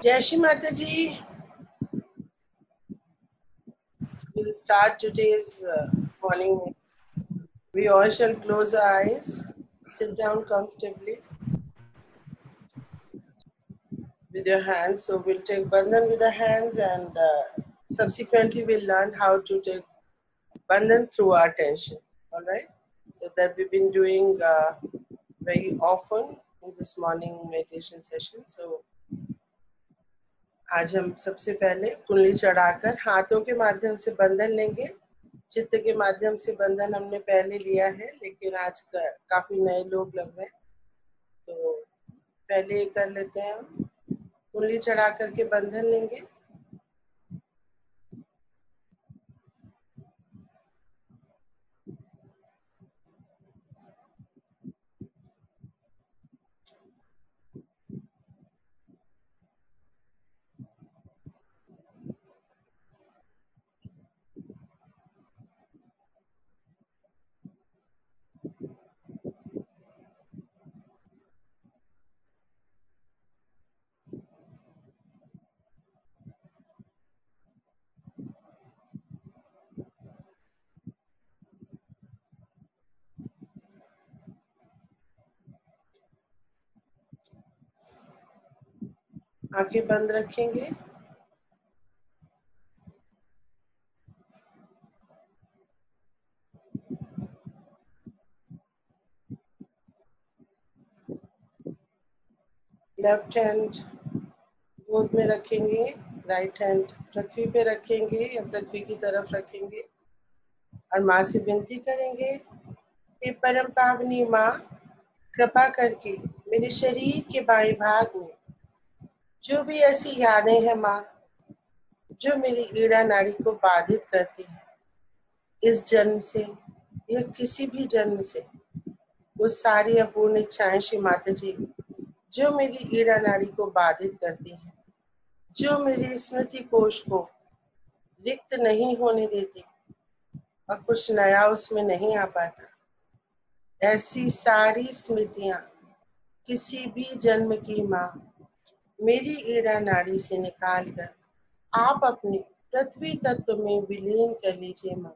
Jai Shri Mata Ji. We'll start today's morning. We all shall close our eyes, sit down comfortably with your hands. So we'll take bandhan with the hands, and subsequently we'll learn how to take bandhan through our attention. All right. So that we've been doing very often in this morning meditation session. So आज हम सबसे पहले कुंडली चढ़ाकर हाथों के माध्यम से बंधन लेंगे। चित्त के माध्यम से बंधन हमने पहले लिया है, लेकिन आज काफी नए लोग लग रहे हैं, तो पहले ये कर लेते हैं। हम कुंडली चढ़ा करके बंधन लेंगे। आंखें बंद रखेंगे। लेफ्ट हैंड गोद में रखेंगे, राइट हैंड पृथ्वी पे रखेंगे या पृथ्वी की तरफ रखेंगे और माँ से विनती करेंगे, हे परम पावनी माँ, कृपा करके मेरे शरीर के बाएं भाग में जो भी ऐसी यादें हैं माँ, जो मेरी ईड़ा नाड़ी को बाधित करती है, इस जन्म से या किसी भी जन्म से, वो सारी अपूर्ण इच्छाएं श्री माता जी जो मेरी ईड़ा नाड़ी को बाधित करती है, जो मेरी स्मृति कोश को रिक्त नहीं होने देती और कुछ नया उसमें नहीं आ पाता, ऐसी सारी स्मृतियां किसी भी जन्म की माँ मेरी ईड़ा नाड़ी से निकाल कर आप अपने पृथ्वी तत्व में विलीन कर लीजिए माँ।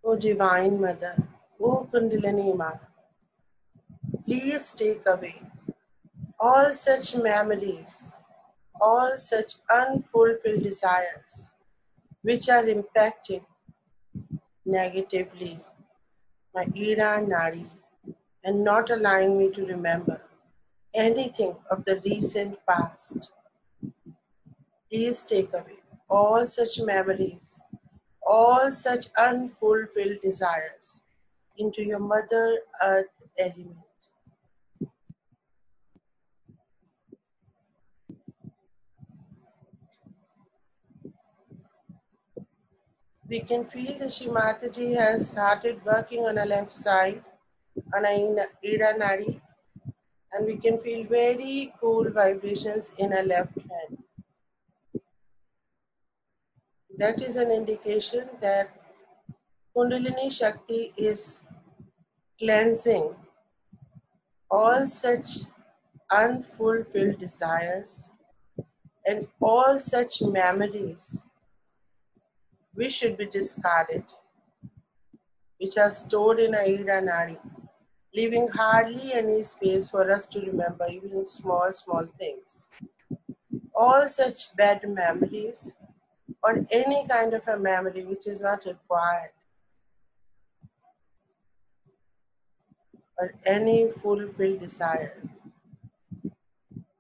O Divine Mother, O Kundalini Ma, please take away all such memories, all such unfulfilled desires which are impacting negatively my Ira Nadi and not allowing me to remember anything of the recent past. Please take away all such memories, all such unfulfilled desires into your Mother Earth element. We can feel that Shri Mataji has started working on our left side, on our Ida Nadi, and we can feel very cool vibrations in our left hand. That is an indication that Kundalini Shakti is cleansing all such unfulfilled desires and all such memories which should be discarded, which are stored in our Ida Nadi, leaving hardly any space for us to remember even small things. All such bad memories or any kind of a memory which is not required, or any fulfilled desire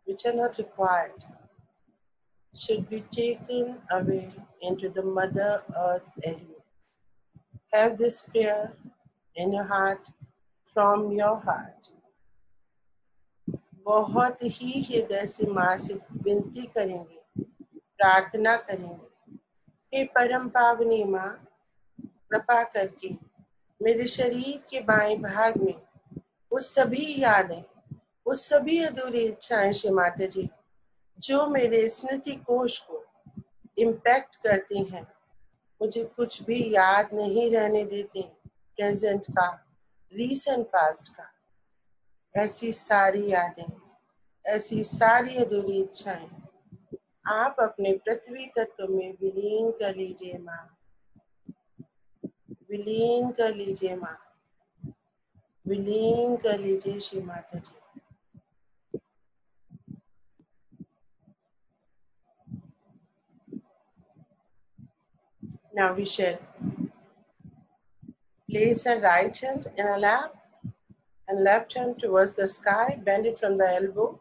which are not required, should be taken away into the Mother Earth element. Have this prayer in your heart, from your heart. बहुत ही हृदय से माँ से विनती करेंगे, प्रार्थना करेंगे, हे परम पावनी माँ, कृपा करके मेरे शरीर के बाएं भाग में वो सभी यादें, वो सभी अधूरी इच्छाएं श्री माता जी जो मेरे स्मृति कोश को इम्पैक्ट करती हैं, मुझे कुछ भी याद नहीं रहने देती प्रेजेंट का, रीसेंट पास्ट का। ऐसी सारी यादें, ऐसी सारी अधूरी इच्छाएं आप अपने पृथ्वी तत्व में विलीन कर लीजिए माँ, विलीन कर लीजिए माँ, विलीन कर लीजिए श्री माता जी। Now we shall place a right hand in a lap and left hand towards the sky, bend it from the elbow.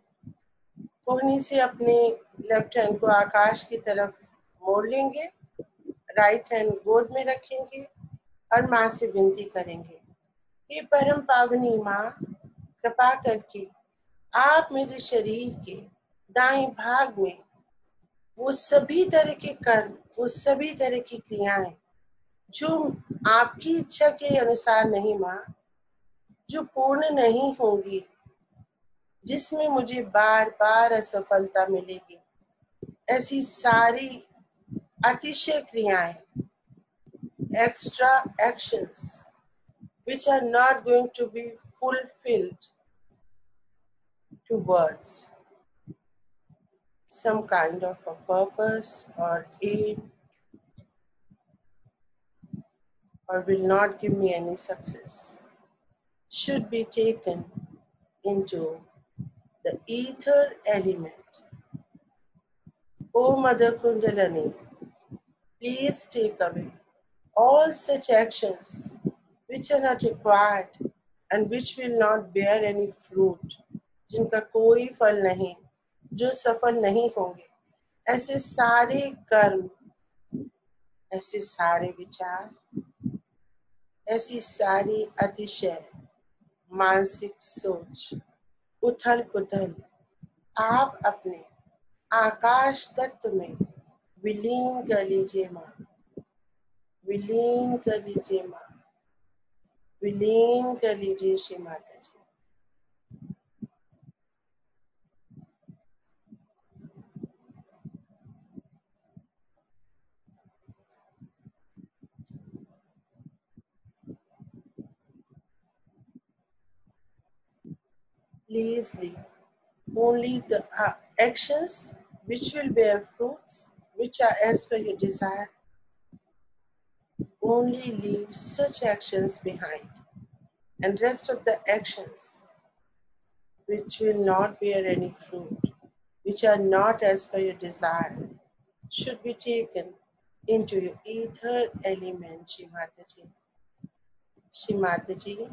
कोहनी से अपने लेफ्ट हैंड को आकाश की तरफ मोड़ लेंगे, राइट हैंड गोद में रखेंगे और माँ से विनती करेंगे, हे परम पावनी माँ, कृपा करके आप मेरे शरीर के दाएं भाग में वो सभी तरह के कर्म, वो सभी तरह की क्रियाएं जो आपकी इच्छा के अनुसार नहीं माँ, जो पूर्ण नहीं होंगी, जिसमें मुझे बार बार असफलता मिलेगी, ऐसी सारी अतिशय क्रियाएं, extra actions which are not going to be fulfilled towards some kind of a purpose or aim, or will not give me any success, should be taken into the ether element. O Mother Kundalini, please take away all such actions which are not required and which will not bear any fruit, जिनका कोई फल नहीं, जो सफल नहीं होंगे, ऐसे सारे कर्म, ऐसे सारे विचार, ऐसी सारी अतिशय मानसिक सोच, उथल पुथल आप अपने आकाश तत्व में विलीन कर लीजिए माँ, विलीन कर लीजिए माँ, विलीन कर लीजिए श्री माता जी। Please leave only the actions which will bear fruits, which are as per your desire. Only leave such actions behind, and rest of the actions which will not bear any fruit, which are not as per your desire, should be taken into your ether element, Shri Mataji. Shri Mataji,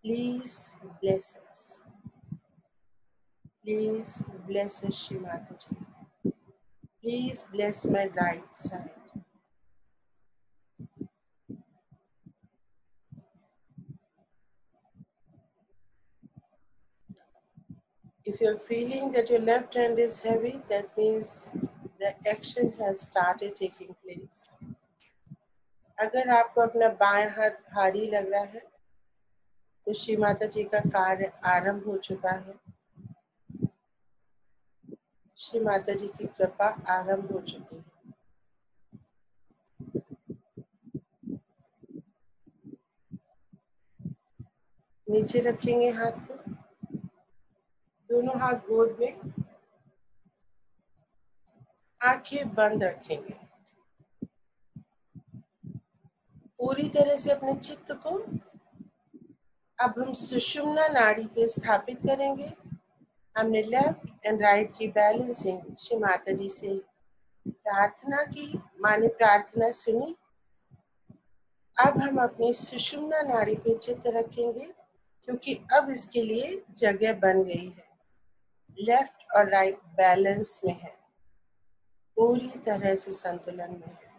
please bless us. Please bless us, Shri Mataji. Please bless my right side. If you're feeling that your left hand is heavy, that means the action has started taking place. अगर आपको अपना बायां हाथ भारी लग रहा है, तो श्री माता जी का कार्य आरंभ हो चुका है। श्री माता जी की कृपा आरंभ हो चुकी है। नीचे रखेंगे हाथ को, दोनों हाथ गोद में, आंखें बंद रखेंगे। पूरी तरह से अपने चित्त को अब हम सुषुम्ना नाड़ी पे स्थापित करेंगे। हमने लेफ्ट एंड राइट की बैलेंसिंग श्री माता जी से प्रार्थना की, माने प्रार्थना सुनी। अब हम अपनी सुषुम्ना नाड़ी पे चित्त रखेंगे, क्योंकि अब इसके लिए जगह बन गई है। लेफ्ट और राइट बैलेंस में है, पूरी तरह से संतुलन में है,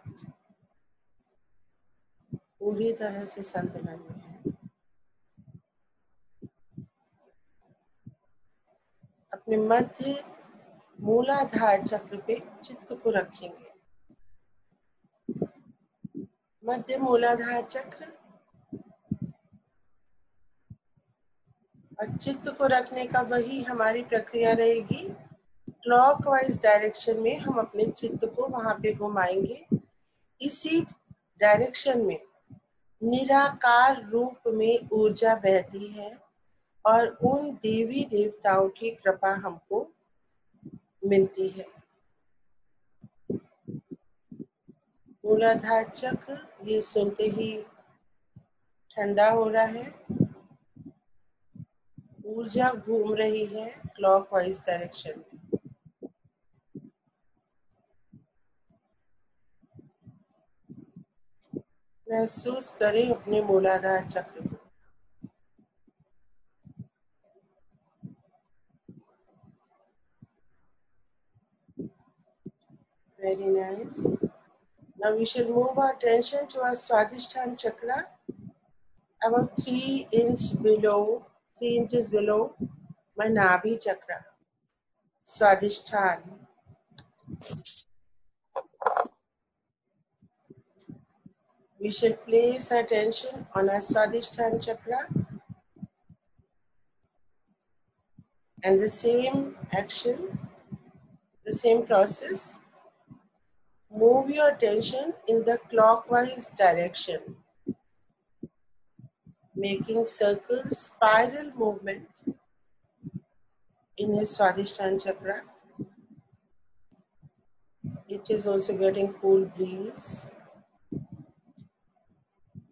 पूरी तरह से संतुलन में है। अपने मध्य मूलाधार चक्र पे चित्त को रखेंगे। मध्य मूलाधार चक्र और चित्त को रखने का वही हमारी प्रक्रिया रहेगी क्लॉकवाइज डायरेक्शन में हम अपने चित्त को वहां पे घुमाएंगे। इसी डायरेक्शन में निराकार रूप में ऊर्जा बहती है और उन देवी देवताओं की कृपा हमको मिलती है। मूलाधार चक्र ये सुनते ही ठंडा हो रहा है, ऊर्जा घूम रही है क्लॉकवाइज डायरेक्शन में। महसूस करें अपने मूलाधार चक्र को। Very nice. Now we shall move our attention to our Swadhisthana chakra, about 3 inches below my Nabhi chakra. Swadhisthana. We shall place our attention on our Swadhisthana chakra, and the same action, the same process. Move your attention in the clockwise direction, making circles, spiral movement in your Swadhisthana chakra. It is also getting cool breeze.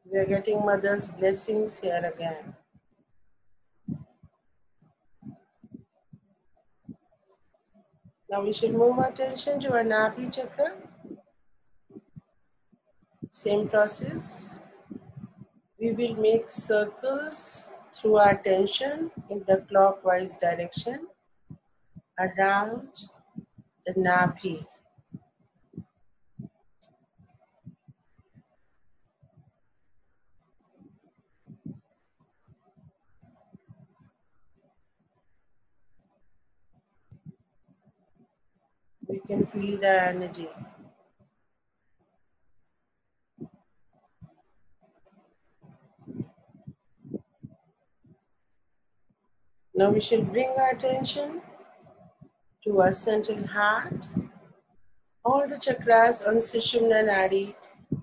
We are getting Mother's blessings here again. Now we should move our attention to our Nabhi chakra. Same process. We will make circles through our attention in the clockwise direction around the Nabhi. We can feel the energy. Now we shall bring our attention to our central heart. All the chakras on Sushumna Nadi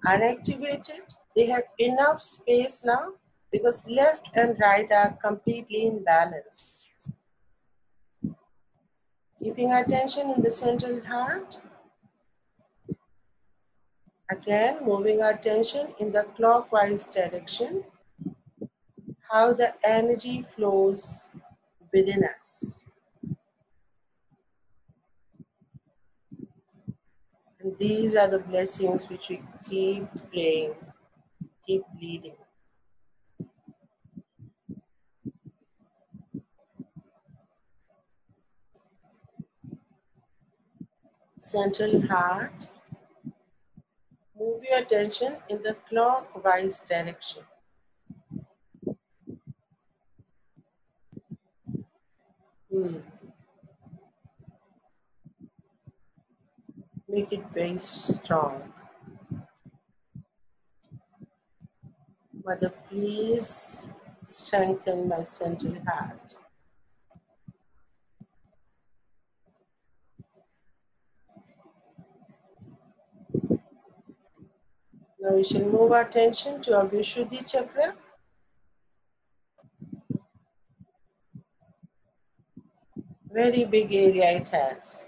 are activated. They have enough space now because left and right are completely in balance. Keeping our attention in the central heart. Again, moving our attention in the clockwise direction. How the energy flows within us. And these are the blessings which we keep praying, keep leading. Central heart. Move your attention in the clockwise direction. Make it very strong. Mother, please strengthen my central heart. Now we shall move our attention to our Vishuddhi chakra. Very big area it has.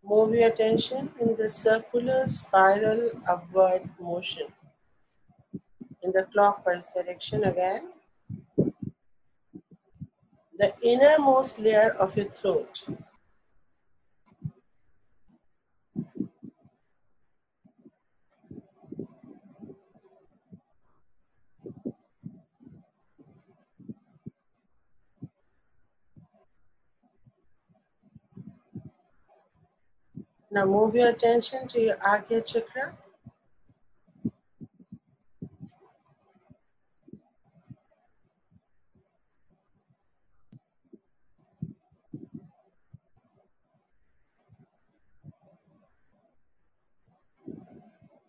Move your attention in the circular spiral upward motion. In the clockwise direction again. The innermost layer of your throat. Now move your attention to your Agya chakra.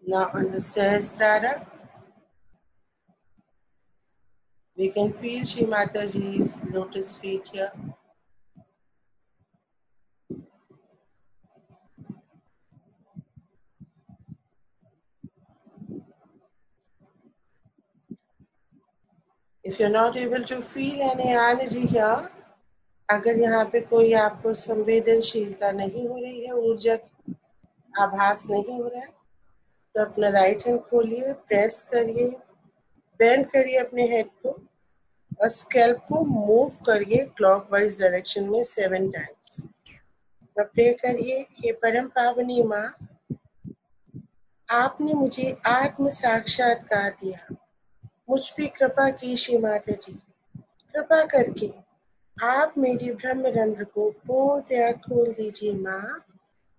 Now on the Sahasrara, we can feel Shri Mataji's lotus feet here. If you're not able to feel any energy here, अगर यहाँ पे कोई आपको संवेदनशीलता नहीं हो रही है, ऊर्जा आभास नहीं हो रहा है, तो अपना राइट हैंड खोलिए, प्रेस करिए, बेंड करिए अपने हेड को और स्कैल्प को मूव करिए क्लॉकवाइज डायरेक्शन में 7 टाइम्स। और प्रे करिए, हे परम पावनी माँ, आपने मुझे आत्म साक्षात्कार दिया, मुझ पे कृपा की श्री माता जी। कृपा करके आप मेरे ब्रह्मरंध्र को पूर्णतया खोल दीजिए माँ,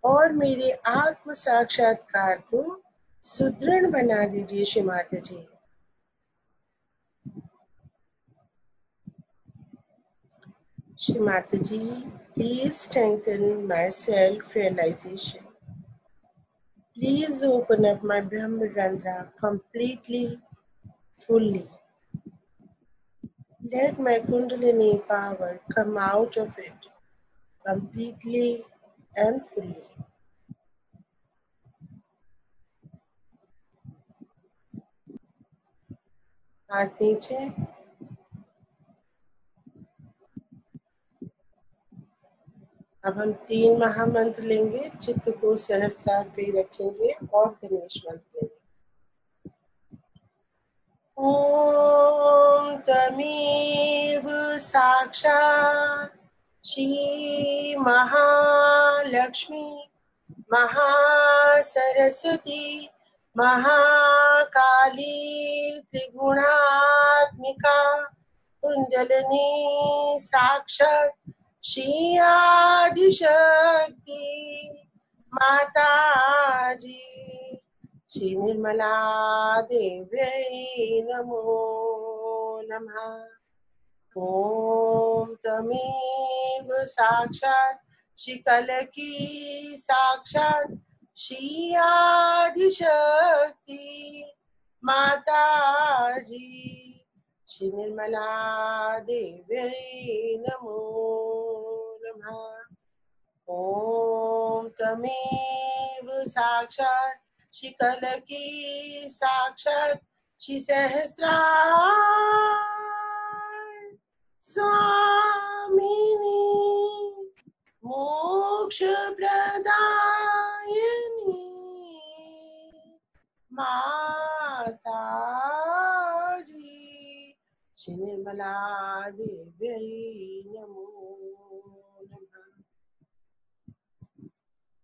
और मेरे आत्म साक्षात्कार को सुदृढ़ बना दीजिए Shri Mata ji. Shri Mata ji, please strengthen my self realization. Please open up my Brahmarandra completely, fully. Let my Kundalini power come out of it completely and fully. हाथ नीचे। अब हम 3 महामंत्र लेंगे, चित्त को सहस्त्रार पे रखेंगे और गणेश मंत्र लेंगे। ओम तमेव साक्षात् श्री महालक्ष्मी महासरस्वती महाकाली त्रिगुणात्मिका कुंडलिनी साक्षात् श्री आदिशक्ति माता जी श्री निर्मला देव्यै नमो नमः। ओम तमेव साक्षात् श्री कलकी साक्षात् श्री आदिशक्ति माता जी श्री निर्मला देव्यै नमो नमः। ओम तमेव साक्षात् श्री कलकी साक्षात् श्री सहस्रार स्वामिनी मोक्ष प्रदायिनी माता जी श्री निर्मला देव्यै नमो नमः।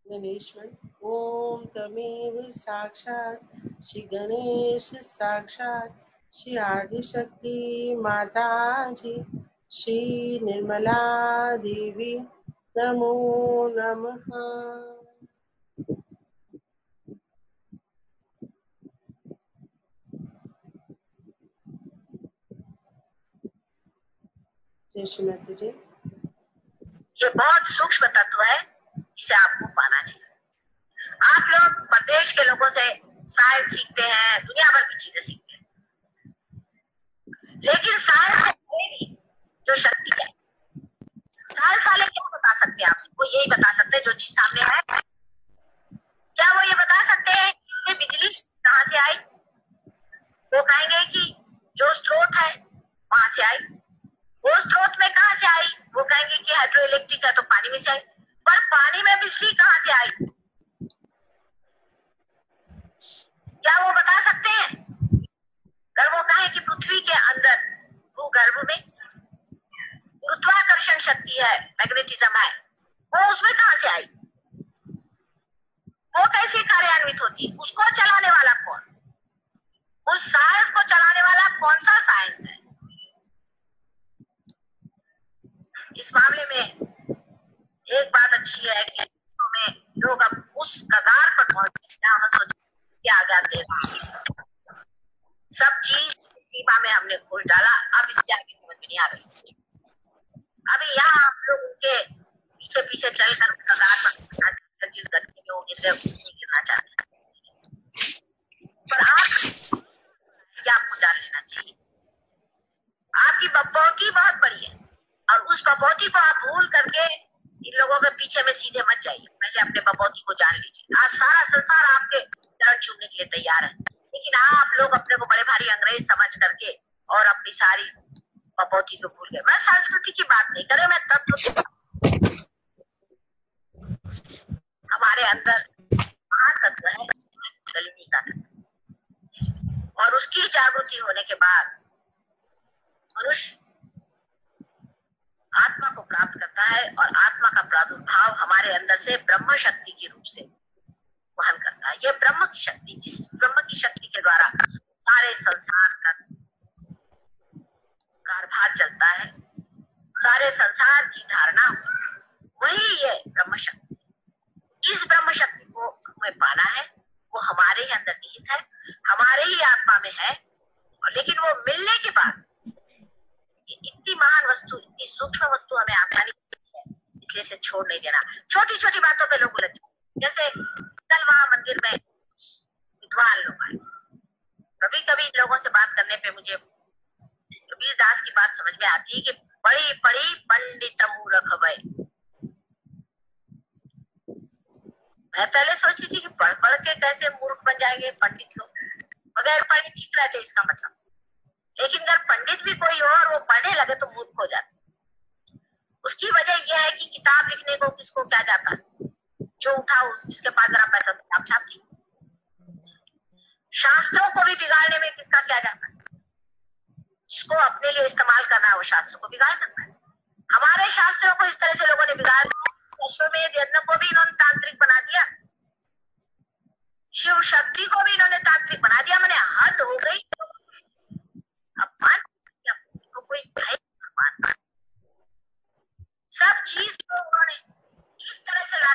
गणेश मंत्र। ओम तमेव साक्षात् श्री गणेश साक्षात् श्री आदिशक्ति माता जी श्री निर्मला देवी नमो नमः। जय श्री माता जी। ये बहुत सूक्ष्म तत्व है, इसे आपको पाना चाहिए। आप लोग प्रदेश के लोगों से साइंस सीखते हैं, दुनिया भर की चीजें सीखते हैं, लेकिन साइंस जो शक्ति है, साइंस वाले क्या बता सकते हैं आपसे? वो यही बता सकते हैं जो चीज सामने है। क्या वो ये बता सकते हैं कि बिजली कहाँ से आई? वो कहेंगे कि जो स्रोत है वहां से आई। वो स्रोत में कहाँ से आई? वो कहेंगे कि हाइड्रो इलेक्ट्रिक है तो पानी में से आई। पर पानी में बिजली कहाँ से आई? क्या वो बता सकते हैं? अगर वो कहें कि पृथ्वी के अंदर भूगर्भ में गुरुत्वाकर्षण शक्ति है, मैग्नेटिज्म है, वो उसमें कहाँ से आई? वो कैसे कार्यान्वित होती है? उसको चलाने वाला कौन? उस साइंस को चलाने वाला कौन सा साइंस है? इस मामले में एक बात अच्छी है कि में लोग अब उस कगार पर पहुंच गए, उन्होंने सोचा क्या आगे सब चीज सीमा में हमने खोल डाला, अब इससे आगे समझ में नहीं आ रही। अभी यहाँ आप लोग उनके पीछे पीछे चलकर कगार पर जिस गति में वो गिरना चाहते हैं, पर आप क्या आपको जान लेना चाहिए, आपकी बपौती बहुत बड़ी है और उस बपौती को आप भूल करके इन लोगों के पीछे में सीधे मत जाइए। पहले अपने बपौती को जान लीजिए। आज सारा संसार आपके चरण छूने के लिए तैयार है, लेकिन आप लोग अपने को बड़े भारी अंग्रेज समझ करके और अपनी सारी पपौती को भूल गए। मैं संस्कृति की बात नहीं करे, मैं तत्व, हमारे अंदर महातत्व है कुंडलिनी का तत्व, और उसकी जागृति होने के बाद मनुष्य आत्मा को प्राप्त करता है, और आत्मा का प्रादुर्भाव हमारे अंदर से ब्रह्म शक्ति के रूप से वहन करता है। ये ब्रह्म की शक्ति, जिस ब्रह्म की शक्ति के द्वारा सारे संसार का कारभार चलता है, सारे संसार की धारणा, वही ये ब्रह्म शक्ति। इस ब्रह्म शक्ति को हमें पाना है, वो हमारे ही अंदर निहित है, हमारे ही आत्मा में है, लेकिन वो मिलने के बाद इतनी महान वस्तु, इतनी सूक्ष्म वस्तु हमें आसानी है, इसलिए इसे छोड़ नहीं देना। छोटी छोटी बातों पे लोग उलझ जाते, जैसे कल वहां मंदिर में विद्वान लोग आए, कभी कभी लोगों से बात करने पे मुझे कबीर दास की बात समझ में आती है कि बड़ी बड़ी पंडित मूर्ख भय। मैं पहले सोची थी कि पढ़ पढ़ के कैसे मूर्ख बन जाएंगे पंडित लोग, बगैर पढ़े ठीक रहते इसका मतलब। लेकिन अगर पंडित भी कोई हो और वो पढ़ने लगे तो मूर्ख हो जाते। उसकी वजह यह है कि किताब लिखने को किसको क्या जाता है, जो उठाओ जिसके पास जरा पैसा किताब छापती। शास्त्रों को भी बिगाड़ने में किसका क्या जाता है, जिसको अपने लिए इस्तेमाल करना है वो शास्त्रों को बिगाड़ सकता है। हमारे शास्त्रों को इस तरह से लोगों ने बिगाड़ दिया, अश्वमेध यज्ञ को भी इन्होंने तांत्रिक बना दिया, शिव शक्ति को भी इन्होंने तांत्रिक बना दिया। मैंने हद हो गई। अपमान को कोई अपमान, सब चीज को उन्होंने इस तरह से ला,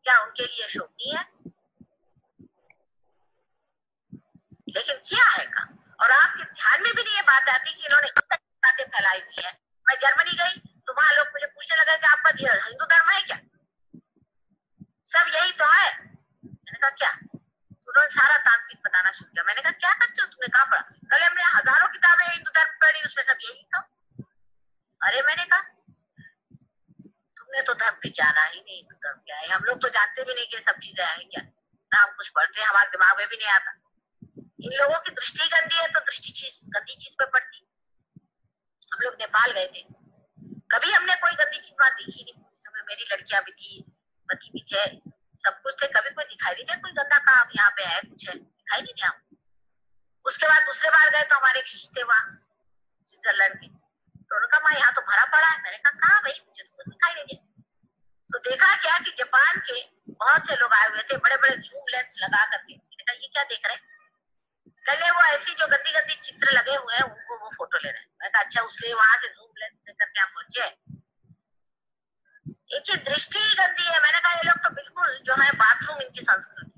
क्या उनके लिए शोभनीय है? लेकिन क्या है का, और आपके ध्यान में भी नहीं ये बात आती कि इन्होंने इस तरह की बातें फैलाई हुई है। मैं जर्मनी गई तो वहां लोग मुझे पूछने लगे कि आपका हिंदू धर्म है क्या? सब यही तो है। मैंने कहा क्या? उन्होंने सारा तांत्रिक बताना शुरू किया। मैंने कहा क्या करते हो, तुमने कहाँ पढ़ा? कल हमने हजारों किताबें हिंदू धर्म पढ़ी, उसमें सब यही था। अरे मैंने कहा तुमने तो धर्म पे जाना ही नहीं, हिंदू धर्म क्या है, हम लोग तो जानते भी नहीं कि सब चीजें है क्या, ना हम कुछ पढ़ते हैं, हमारे दिमाग में भी नहीं आता। इन लोगों की दृष्टि गंदी है तो दृष्टि गंदी चीज पे पड़ती। हम लोग नेपाल गए थे, कभी हमने कोई गंदी चीज वहां देखी नहीं। उस समय मेरी लड़कियां भी थी, पति भी थे, सब कुछ थे, कभी कोई दिखाई नहीं दिया कोई गंदा काम यहाँ पे है, कुछ है दिखाई नहीं दिया। उसके बाद दूसरे बार गए तो हमारे एक शिष्य थे वहां स्विट्जरलैंड में, तो उन्होंने कहा यहाँ तो भरा पड़ा है। मैंने कहा कहाँ भाई, मुझे तो दिखाई नहीं दिया। तो देखा क्या कि जापान के बहुत से लोग आए हुए थे, बड़े बड़े जूम लेंस लगा करके। मैंने कहा ये क्या देख रहे हैं? पहले वो ऐसी जो गंदी गंदी चित्र लगे हुए हैं उनको वो फोटो ले रहे हैं। मैंने कहा अच्छा, उसलिए वहां से जूम लेंस लेकर के हम पहुंचे। इनकी दृष्टि ही गंदी है। मैंने कहा ये लोग तो बिल्कुल जो है बाथरूम इनकी संस्कृति,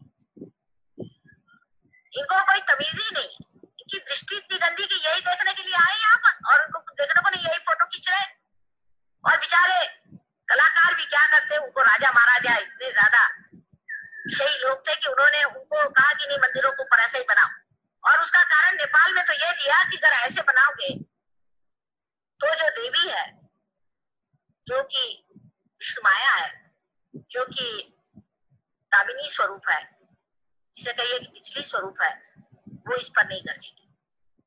इनको कोई तमीज ही नहीं है। इनकी दृष्टि इतनी गंदी कि यही देखने के लिए आए यहाँ पर, और उनको देखने को नहीं, यही फोटो खींच रहे। और बेचारे कलाकार भी क्या करते, उनको राजा महाराजा इतने ज्यादा विषयी लोग थे कि उन्होंने उनको कहा कि नहीं मंदिरों को ऊपर ऐसे ही बनाओ। और उसका कारण नेपाल में तो ये दिया कि अगर ऐसे बनाओगे तो जो देवी है, जो कि विष्णु माया है, जो कि कामिनी स्वरूप है, जिसे कहिए कि पिछली स्वरूप है, वो इस पर नहीं गरजेगी,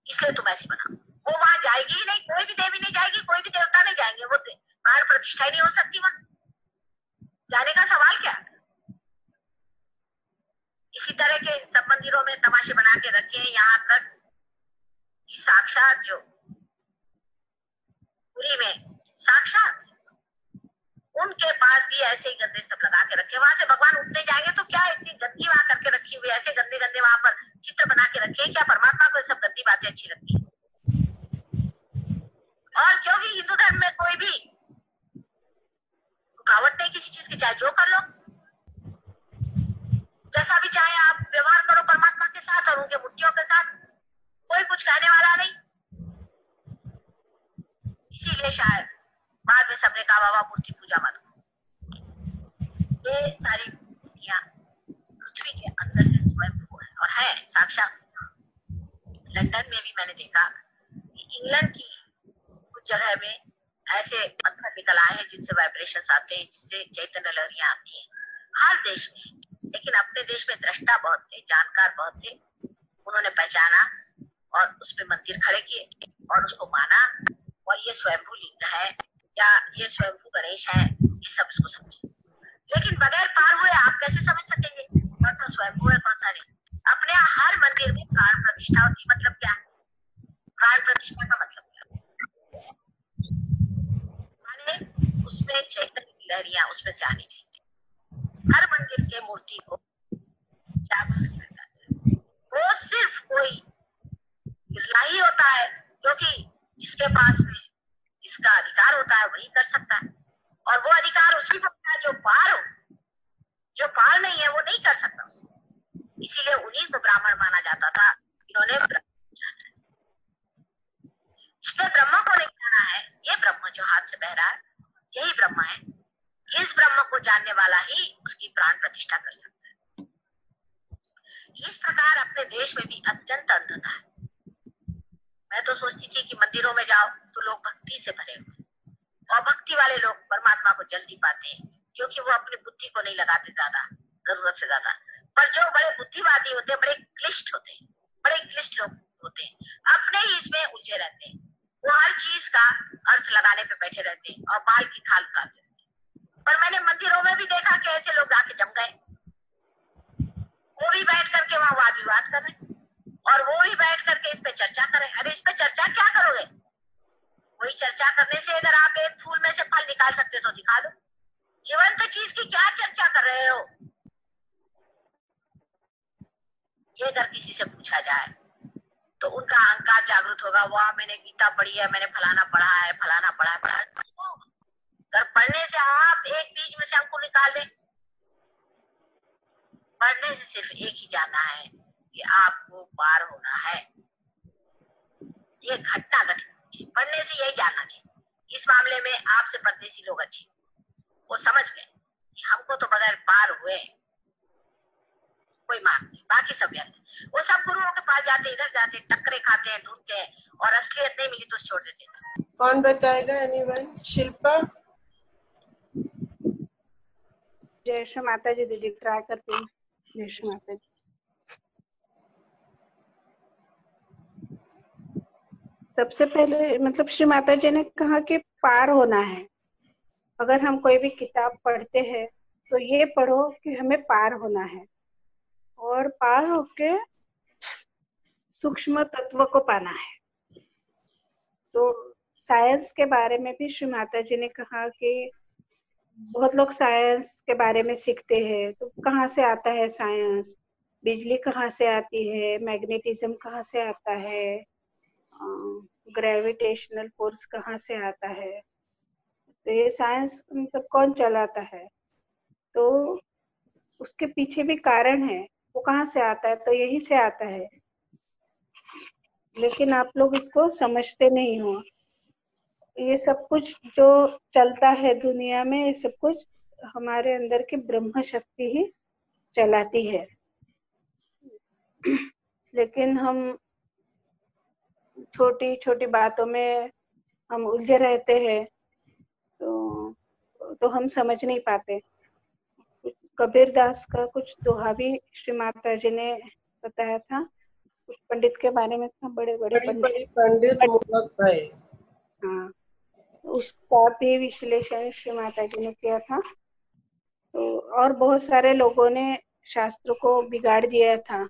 इसलिए तुम ऐसे बनाओ। वो वहां जाएगी ही नहीं, कोई भी देवी नहीं जाएगी, कोई भी देवता नहीं जाएंगे, वो प्राण प्रतिष्ठा ही नहीं हो सकती वहां, जाने का सवाल क्या। इसी तरह के सब मंदिरों में तमाशे बना के रखे हैं, यहाँ तक कि साक्षात जो पुरी में साक्षात उनके पास भी ऐसे ही गंदे सब लगा के रखे। वहां से भगवान उठने जाएंगे तो क्या इतनी गंदी वहां करके रखी हुई, ऐसे गंदे गंदे वहां पर चित्र बना के रखे। क्या परमात्मा को सब गंदी बातें अच्छी लगती है? और क्योंकि हिंदू धर्म में कोई भी रुकावट नहीं किसी चीज की, चाहे जो कर लो, जैसा भी चाहे आप व्यवहार करो परमात्मा के साथ और उनके मूर्तियों के साथ, कोई कुछ कहने वाला नहीं। इसीलिए शायद बाद में सबने कहा बाबा मूर्ति पूजा मत। ये सारी मूर्तियां पृथ्वी के अंदर से स्वयं है और है साक्षात। लंदन में भी मैंने देखा कि इंग्लैंड की कुछ जगह में ऐसे पत्थर निकल आए हैं जिनसे वाइब्रेशंस आते हैं, जिससे चैतन्य लहरियां आती हैं। हर देश में, लेकिन अपने देश में दृष्टा बहुत थे, जानकार बहुत थे, उन्होंने पहचाना और उस पे मंदिर खड़े किए और उसको माना, और ये स्वयंभू लिंग है या ये स्वयंभू गणेश है, ये सब इसको समझे। लेकिन बगैर पार हुए आप कैसे समझ सकेंगे कौन सा स्वयंभू है कौन सा नहीं? अपने हर मंदिर में प्राण प्रतिष्ठा होती है। मतलब क्या? प्राण प्रतिष्ठा का मतलब क्या? माने उसमें चैतन्य की लहरियां उसमें से आनी चाहिए। हर मंदिर के मूर्ति को जागृत करना चाहिए। वो सिर्फ कोई बिरला ही होता है क्योंकि जिसके पास में इसका अधिकार होता है वही कर सकता है, और वो अधिकार उसी को होता है जो पार हो। जो पार नहीं है वो नहीं कर सकता उसको। इसीलिए उन्हीं को ब्राह्मण माना जाता था, इन्होंने ब्रह्म जाना है। जिसने ब्रह्म को नहीं जाना है, ये ब्रह्म जो हाथ से बह रहा है यही ब्रह्म है। इस ब्रह्म को जानने वाला ही उसकी प्राण प्रतिष्ठा कर सकता है। इस प्रकार अपने देश में भी अत्यंत अंधता है। मैं तो सोचती थी कि मंदिरों में जाओ तो लोग भक्ति से भरे हुए, और भक्ति वाले लोग परमात्मा को जल्दी पाते हैं क्योंकि वो अपनी बुद्धि को नहीं लगाते ज्यादा, जरूरत से ज्यादा। पर जो बड़े बुद्धिवादी होते हैं, बड़े क्लिष्ट होते हैं, बड़े क्लिष्ट लोग होते हैं, अपने ही इसमें उलझे रहते हैं। वो हर चीज का अर्थ लगाने पे बैठे रहते हैं और बाल की खाल उतारते रहते हैं। पर मैंने मंदिरों में भी देखा कि ऐसे लोग आके जम गए, वो भी बैठ करके वहां वाद विवाद कर रहे, और वो भी बैठ करके इस पे चर्चा करें। अरे इस पे चर्चा क्या करोगे? वही चर्चा करने से अगर आप एक फूल में से फल निकाल सकते तो निकालो। जीवंत चीज की क्या चर्चा कर रहे हो? ये अगर किसी से पूछा जाए तो उनका अहंकार जागृत होगा। वाह, मैंने गीता पढ़ी है, मैंने फलाना पढ़ा है, फलाना पढ़ा है। अगर पढ़ने से आप एक बीज में से अंकुर निकाल दें, पढ़ने से सिर्फ एक ही जानना है कि आपको पार होना है। ये घटना घटित होती है, पढ़ने से यही जानना चाहिए। इस मामले में आपसे परदेशी लोग अच्छे, वो समझ गए कि हमको तो बगैर पार हुए कोई मार्ग नहीं, बाकी सब व्यर्थ। वो सब गुरुओं के पास जाते, इधर जाते, टक्करे खाते हैं, ढूंढते हैं, और असलियत नहीं मिली तो छोड़ देते हैं। कौन बताएगा? एनीवन? शिल्पा? जय श्री माता जी। दीदी ट्राई करती हूँ। जय श्री माता जी। सबसे पहले मतलब श्री माता जी ने कहा कि पार होना है। अगर हम कोई भी किताब पढ़ते हैं तो ये पढ़ो कि हमें पार होना है, और पार होके सूक्ष्म तत्व को पाना है। तो साइंस के बारे में भी श्री माता जी ने कहा कि बहुत लोग साइंस के बारे में सीखते हैं, तो कहाँ से आता है साइंस, बिजली कहाँ से आती है, मैग्नेटिज्म कहाँ से आता है, ग्रेविटेशनल फोर्स कहाँ से आता है, तो ये साइंस मतलब कौन चलाता है, तो उसके पीछे भी कारण है, वो कहाँ से आता है, तो यही से आता है। लेकिन आप लोग इसको समझते नहीं हो। ये सब कुछ जो चलता है दुनिया में, ये सब कुछ हमारे अंदर की ब्रह्म शक्ति ही चलाती है। लेकिन हम छोटी छोटी बातों में हम उलझे रहते हैं, तो हम समझ नहीं पाते। कबीर दास का कुछ दोहा भी श्री माता जी ने बताया था, कुछ पंडित के बारे में था, बड़े बड़े पंडित मूलक भाई। हाँ, उसका भी विश्लेषण श्री माता जी ने किया था। तो और बहुत सारे लोगों ने शास्त्र को बिगाड़ दिया था,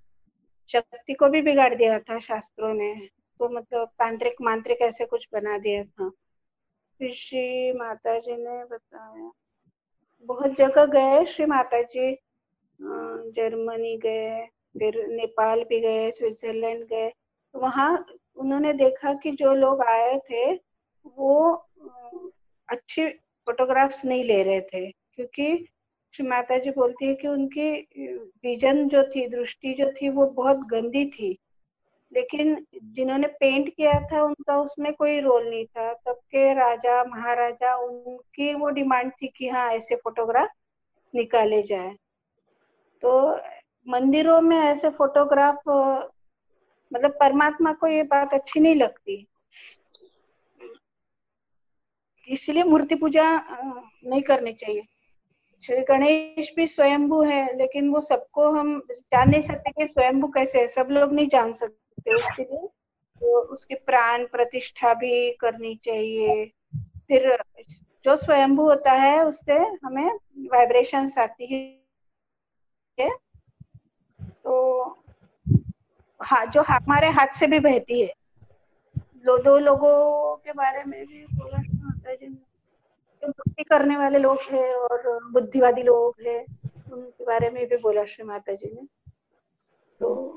शक्ति को भी बिगाड़ दिया था शास्त्रों ने, तो मतलब तांत्रिक मांत्रिक ऐसे कुछ बना दिया था। फिर श्री माता जी ने बताया, बहुत जगह गए श्री माता जी, जर्मनी गए, फिर नेपाल भी गए, स्विट्जरलैंड गए। तो वहाँ उन्होंने देखा कि जो लोग आए थे वो अच्छी फोटोग्राफ्स नहीं ले रहे थे, क्योंकि श्री माता जी बोलती है कि उनकी विजन जो थी, दृष्टि जो थी, वो बहुत गंदी थी। लेकिन जिन्होंने पेंट किया था उनका उसमें कोई रोल नहीं था। तब के राजा महाराजा, उनकी वो डिमांड थी कि हाँ ऐसे फोटोग्राफ निकाले जाए। तो मंदिरों में ऐसे फोटोग्राफ, मतलब परमात्मा को ये बात अच्छी नहीं लगती, इसलिए मूर्ति पूजा नहीं करनी चाहिए। श्री गणेश भी स्वयंभू है, लेकिन वो सबको हम जान नहीं सकते कि स्वयंभू कैसे है, सब लोग नहीं जान सकते। उसके लिए तो उसकी प्राण प्रतिष्ठा भी करनी चाहिए। फिर जो स्वयंभू होता है उससे हमें वाइब्रेशंस आती है, तो जो हमारे हाथ से भी बहती है। दो लोगों के बारे में भी बोला होता है, जो भक्ति करने वाले लोग हैं और बुद्धिवादी लोग हैं, उनके बारे में भी बोला श्री माता जी ने। तो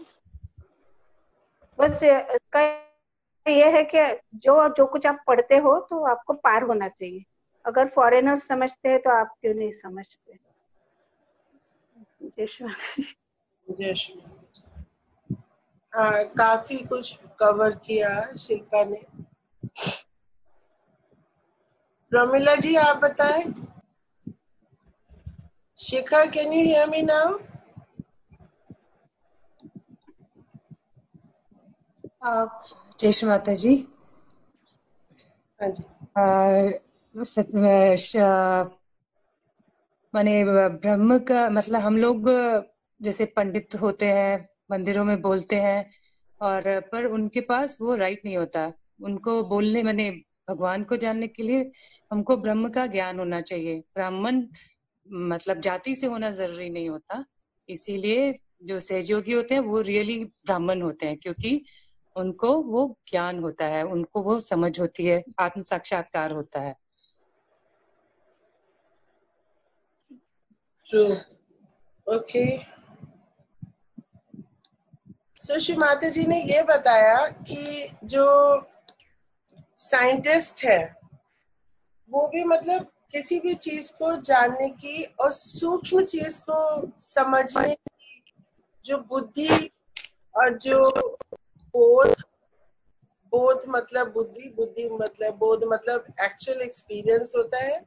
बस इसका ये है कि जो कुछ आप पढ़ते हो तो आपको पार होना चाहिए। अगर फॉरेनर समझते हैं तो आप क्यों नहीं समझते। जय श्री माता जी। जय श्री माता जी। हाँ, काफी कुछ कवर किया शिल्पा ने। प्रमिला जी आप बताएं। Shikhar, can you hear me now? जय श्री माता जी। हाँ जी। माने ब्रह्म का मतलब हम लोग जैसे पंडित होते हैं, मंदिरों में बोलते हैं, और पर उनके पास वो राइट नहीं होता। उनको बोलने माने भगवान को जानने के लिए हमको ब्रह्म का ज्ञान होना चाहिए। ब्राह्मण मतलब जाति से होना जरूरी नहीं होता। इसीलिए जो सहयोगी होते हैं वो रियली ब्राह्मण होते हैं, क्योंकि उनको वो ज्ञान होता है, उनको वो समझ होती है, आत्म साक्षात्कार होता है। ट्रू। ओके। सो श्री माता जी ने ये बताया कि जो साइंटिस्ट है वो भी मतलब किसी भी चीज को जानने की और सूक्ष्म चीज को समझने की जो बुद्धि और जो बोध, बोध मतलब बुद्धि, बुद्धि मतलब बोध मतलब एक्चुअल एक्सपीरियंस होता है,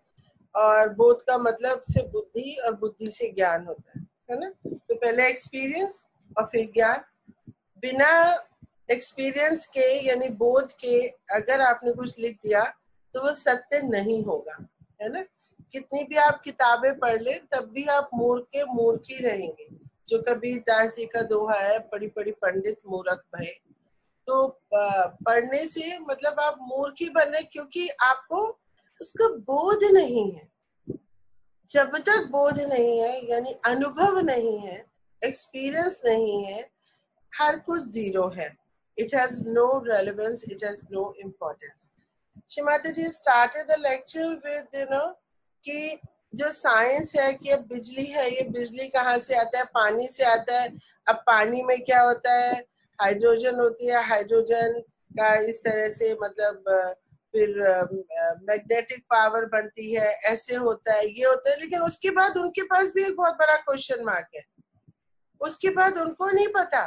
और बोध का मतलब से बुद्धि और बुद्धि से ज्ञान होता है ना। तो पहले एक्सपीरियंस और फिर ज्ञान। बिना एक्सपीरियंस के यानी बोध के अगर आपने कुछ लिख दिया तो वो सत्य नहीं होगा, है ना। कितनी भी आप किताबें पढ़ ले तब भी आप मूर्ख के मूर्ख ही रहेंगे। जो कबीर दास जी का दोहा है, पढ़ी पढ़ी पंडित मूर्ख भय। तो पढ़ने से मतलब आप मूर्ख ही बन रहे, क्योंकि आपको उसका बोध नहीं है। जब तक बोध नहीं है यानी अनुभव नहीं है, एक्सपीरियंस नहीं है, हर कुछ जीरो है। It has no relevance, it has no importance. Shrimata ji started the lecture with कि जो साइंस है कि अब बिजली है, ये बिजली कहाँ से आता है? पानी से आता है। अब पानी में क्या होता है? हाइड्रोजन होती है, हाइड्रोजन का इस तरह से मतलब फिर मैग्नेटिक पावर बनती है, ऐसे होता है, ये होता है। लेकिन उसके बाद उनके पास भी एक बहुत बड़ा क्वेश्चन मार्क है। उसके बाद उनको नहीं पता।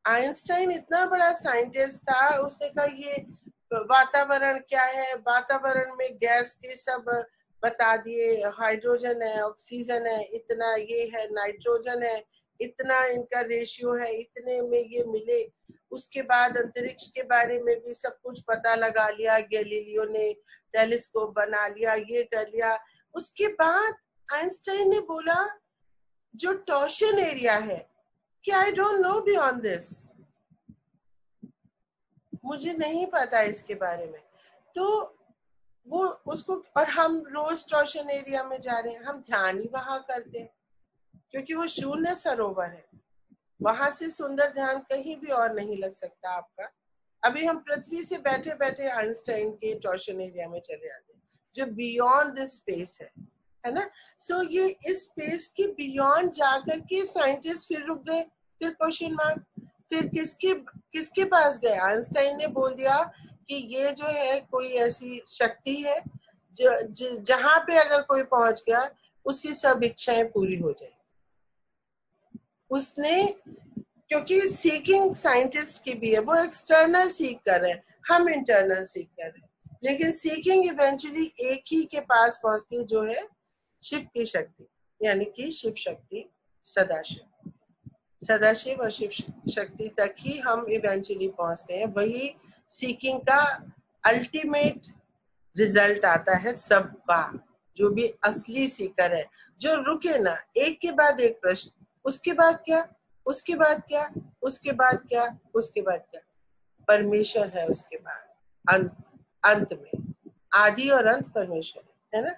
आइंस्टाइन इतना बड़ा साइंटिस्ट था, उसने कहा ये वातावरण क्या है, वातावरण में गैस के सब बता दिए, हाइड्रोजन है, ऑक्सीजन है, इतना ये है, नाइट्रोजन है, इतना इनका रेशियो है, इतने में ये मिले। उसके बाद अंतरिक्ष के बारे में भी सब कुछ पता लगा लिया, गैलीलियो ने टेलीस्कोप बना लिया, ये कर लिया। उसके बाद आइंस्टाइन ने बोला जो टॉर्शन एरिया है कि I don't know beyond this, मुझे नहीं पता इसके बारे में। तो वो उसको, और हम रोज टॉर्शन एरिया में जा रहे हैं, हम ध्यान ही वहां करते हैं क्योंकि वो शून्य सरोवर है। वहां से सुंदर ध्यान कहीं भी और नहीं लग सकता आपका। अभी हम पृथ्वी से बैठे बैठे आइंस्टाइन के टॉर्शन एरिया में चले आते हैं जो बियॉन्ड दिस स्पेस है ना। सो ये इस स्पेस के बियॉन्ड जाकर के साइंटिस्ट फिर रुक गए, फिर क्वेश्चन मार्क, फिर किसके पास गए? आइंस्टाइन ने बोल दिया कि ये जो है कोई ऐसी शक्ति है जहां पे अगर कोई पहुंच गया उसकी सब इच्छाएं पूरी हो जाए। उसने, क्योंकि सीकिंग साइंटिस्ट की भी है, वो एक्सटर्नल सीख कर रहे हैं, हम इंटरनल सीख कर रहे हैं, लेकिन सीकिंग इवेंचुअली एक ही के पास पहुंचती है जो है शिव की शक्ति, यानी कि शिव शक्ति, सदाशिव। सदाशिव और शिव शक्ति तक ही हम इवेंचुअली पहुंचते हैं। वही सीकिंग का अल्टीमेट रिजल्ट आता है सबका। जो भी असली सीकर है, जो रुके ना, एक के बाद एक प्रश्न, उसके बाद क्या, उसके बाद क्या, उसके बाद क्या, उसके बाद क्या। परमेश्वर है उसके बाद अंत में, आदि और अंत परमेश्वर है ना।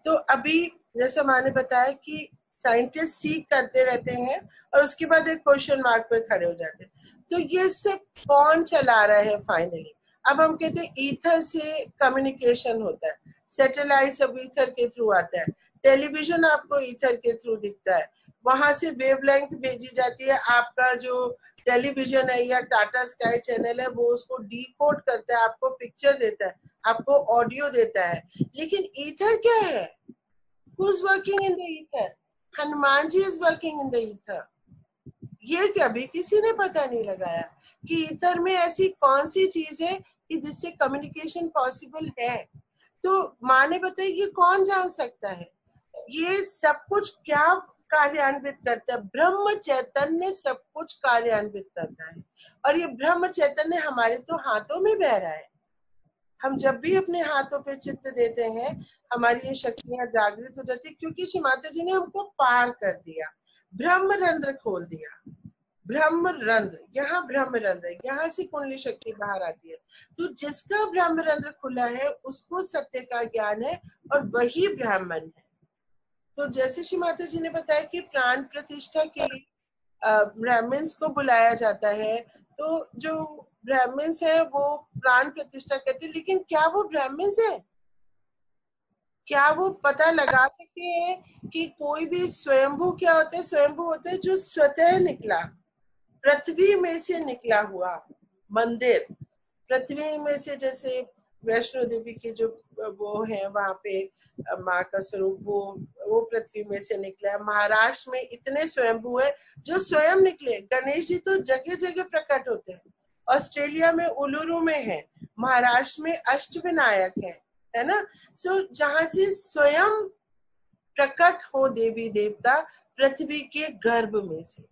तो अभी जैसे मैंने बताया कि साइंटिस्ट सीख करते रहते हैं और उसके बाद एक क्वेश्चन मार्क पे खड़े हो जाते हैं, तो ये सब कौन चला रहा है फाइनली। अब हम कहते हैं ईथर से कम्युनिकेशन होता है, सैटेलाइट सब ईथर के थ्रू आता है, टेलीविजन आपको ईथर के थ्रू दिखता है, वहां से वेवलेंथ भेजी जाती है, आपका जो टेलीविजन है या टाटा स्काई चैनल है वो उसको डीकोड करता है, आपको पिक्चर देता है, आपको ऑडियो देता है। लेकिन ईथर क्या है? Who's working in the ether? Hanuman ji is working in the ether. ये कभी किसी ने पता नहीं लगाया कि ईथर में ऐसी कौन सी चीज है कि जिससे कम्युनिकेशन पॉसिबल है। तो माँ ने बताया ये कौन जान सकता है, ये सब कुछ क्या कार्यान्वित करता है? ब्रह्म चैतन्य सब कुछ कार्यान्वित करता है। और ये ब्रह्म चैतन्य हमारे तो हाथों में बह रहा है। हम जब भी अपने हाथों पे चित्त देते हैं हमारी ये शक्तियां जागृत हो जाती है, क्योंकि श्री माता जी ने हमको पार कर दिया, ब्रह्मरंध्र खोल दिया। ब्रह्मरंध्र, यहाँ ब्रह्मरंध्र, यहाँ से कुंडली शक्ति बाहर आती है। तो जिसका ब्रह्मरंध्र खुला है उसको सत्य का ज्ञान है और वही ब्राह्मण है। तो जैसे श्री माता जी ने बताया कि प्राण प्रतिष्ठा के लिए ब्राह्मण्स को बुलाया जाता है, तो जो ब्राह्मण्स है वो प्राण प्रतिष्ठा करते हैं, लेकिन क्या वो ब्राह्मण्स है? क्या वो पता लगा सकते हैं कि कोई भी स्वयंभू क्या होता है? स्वयंभू होता है जो स्वतः निकला, पृथ्वी में से निकला हुआ मंदिर। पृथ्वी में से, जैसे वैष्णो देवी की जो वो है वहां पे माँ का स्वरूप, वो पृथ्वी में से निकला है। महाराष्ट्र में इतने स्वयंभू है जो स्वयं निकले। गणेश जी तो जगह जगह प्रकट होते हैं। ऑस्ट्रेलिया में उलुरु में है, महाराष्ट्र में अष्टविनायक है ना। सो जहां से स्वयं प्रकट हो देवी देवता पृथ्वी के गर्भ में से,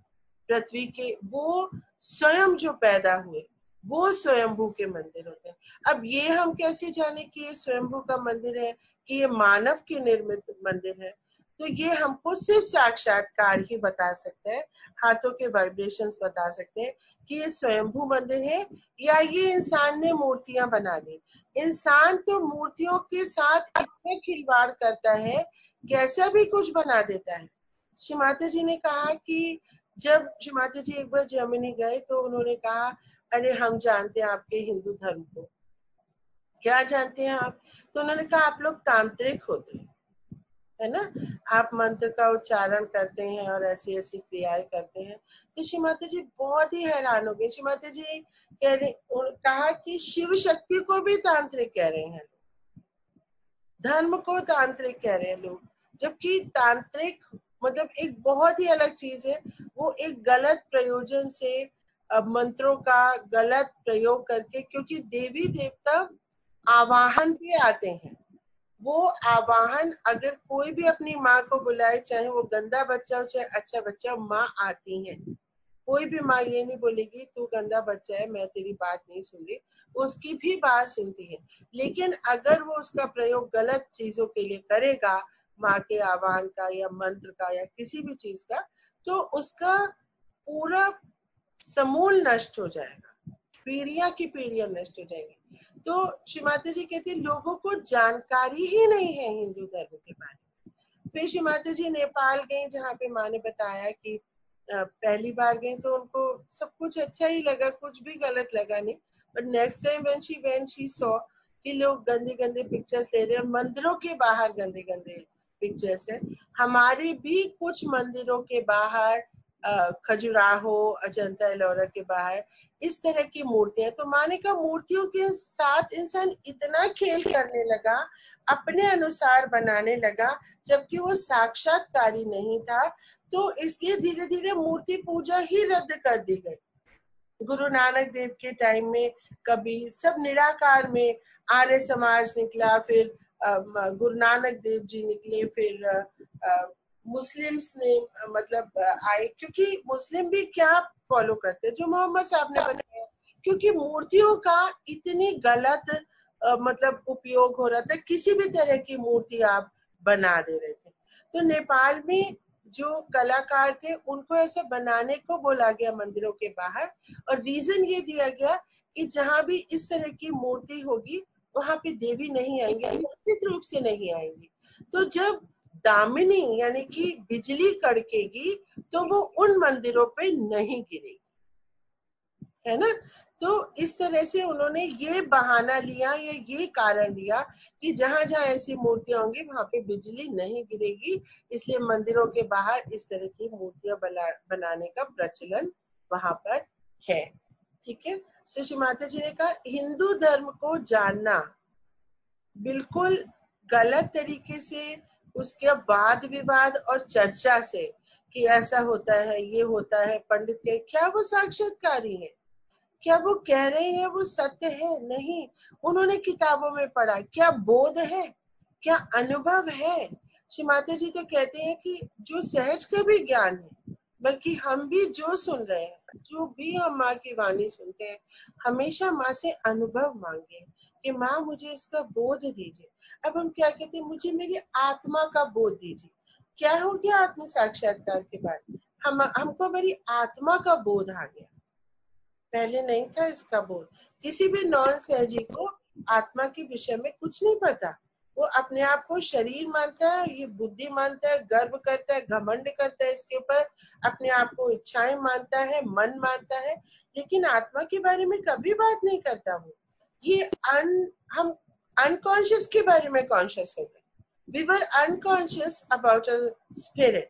पृथ्वी के वो स्वयं जो पैदा हुए वो स्वयंभू के मंदिर होते हैं। अब ये हम कैसे जाने कि ये स्वयंभू का मंदिर है कि ये मानव के निर्मित मंदिर है? तो ये हमको सिर्फ साक्षात्कार ही बता सकता है, हाथों के वाइब्रेशंस बता सकते हैं कि ये स्वयंभू मंदिर है या ये इंसान ने मूर्तियां बना दी। इंसान तो मूर्तियों के साथ इतना खिलवाड़ करता है, कैसा भी कुछ बना देता है। श्री माता जी ने कहा कि जब श्री माता जी एक बार जर्मनी गए तो उन्होंने कहा, अरे हम जानते हैं आपके हिंदू धर्म को। क्या जानते हैं आप? तो उन्होंने कहा आप लोग तांत्रिक होते हैं, है ना, आप मंत्र का उच्चारण करते हैं और ऐसी ऐसी क्रियाएं करते हैं। तो श्री माता जी बहुत ही हैरान हो गए। श्री माता जी कहा कि शिव शक्ति को भी तांत्रिक कह रहे हैं, धर्म को तांत्रिक कह रहे हैं लोग, जबकि तांत्रिक मतलब एक बहुत ही अलग चीज है। वो एक गलत प्रयोजन से मंत्रों का गलत प्रयोग करके, क्योंकि देवी देवता आवाहन पे आते हैं, वो आवाहन अगर कोई भी अपनी माँ को बुलाए, चाहे वो गंदा बच्चा हो चाहे अच्छा बच्चा हो, माँ आती है। कोई भी माँ ये नहीं बोलेगी तू गंदा बच्चा है मैं तेरी बात नहीं सुन रही, उसकी भी बात सुनती है। लेकिन अगर वो उसका प्रयोग गलत चीजों के लिए करेगा, माँ के आह्वान का या मंत्र का या किसी भी चीज का, तो उसका पूरा समूल नष्ट हो जाएगा, पीढ़ियां की पीढ़ियां नष्ट हो जाएंगी। तो श्री माता जी कहती है लोगों को जानकारी ही नहीं है हिंदू धर्म के बारे में। फिर श्री माता जी नेपाल गई, जहाँ पे माँ ने बताया कि पहली बार गई तो उनको सब कुछ अच्छा ही लगा, कुछ भी गलत लगा नहीं। But next time when she saw कि लोग गंदे गंदे पिक्चर्स ले रहे हैं, मंदिरों के बाहर गंदे गंदे पिक्चर्स है। हमारे भी कुछ मंदिरों के बाहर, खजुराहो, अजंता एलोरा के बाहर इस तरह की मूर्तियां। तो माने का मूर्तियों के साथ इंसान इतना खेल करने लगा, अपने अनुसार बनाने लगा, जबकि वो साक्षात्कारी नहीं था। तो इसलिए धीरे धीरे मूर्ति पूजा ही रद्द कर दी गई। गुरु नानक देव के टाइम में कभी सब निराकार में आर्य समाज निकला, फिर गुरु नानक देव जी निकले, फिर मुस्लिम्स ने मतलब आए, क्योंकि मुस्लिम भी क्या फॉलो करते जो मोहम्मद साहब ने बनाया, क्योंकि मूर्तियों का इतनी गलत मतलब उपयोग हो रहा था, किसी भी तरह की मूर्ति आप बना दे रहे थे। तो नेपाल में जो कलाकार थे उनको ऐसा बनाने को बोला गया मंदिरों के बाहर, और रीजन ये दिया गया कि जहां भी इस तरह की मूर्ति होगी वहां पे देवी नहीं आएंगी, निश्चित रूप से नहीं आएंगी। तो जब दामिनी यानी कि बिजली कड़केगी तो वो उन मंदिरों पे नहीं गिरेगी, है ना। तो इस तरह से उन्होंने ये बहाना लिया या ये कारण लिया कि जहां जहां ऐसी मूर्तियां होंगी वहां पे बिजली नहीं गिरेगी, इसलिए मंदिरों के बाहर इस तरह की मूर्तियां बनाने का प्रचलन वहां पर है। ठीक है। सुश्री माता जी ने कहा हिंदू धर्म को जानना बिल्कुल गलत तरीके से, उसके वाद विवाद और चर्चा से कि ऐसा होता है ये होता है, पंडित के क्या वो साक्षात्कारी है, क्या वो कह रहे हैं वो सत्य है? नहीं, उन्होंने किताबों में पढ़ा, क्या बोध है, क्या अनुभव है? श्री माता जी तो कहते हैं कि जो सहज का भी ज्ञान है, बल्कि हम भी जो सुन रहे हैं, जो भी हम माँ की वाणी सुनते हैं, हमेशा माँ से अनुभव मांगे कि माँ मुझे इसका बोध दीजिए। अब हम क्या कहते हैं, मुझे मेरी आत्मा का बोध दीजिए। क्या हो गया आत्म साक्षात्कार के बाद? हमको मेरी आत्मा का बोध आ गया, पहले नहीं था इसका बोध। किसी भी नॉन सहजी को आत्मा के विषय में कुछ नहीं पता, वो अपने आप को शरीर मानता है, ये बुद्धि मानता है, गर्व करता है, घमंड करता है इसके ऊपर, अपने आप को इच्छाएं मानता है, मन मानता है, लेकिन आत्मा के बारे में कभी बात नहीं करता। वो ये हम अनकॉन्शियस के बारे में कॉन्शियस हो गए। We were unconscious about a spirit,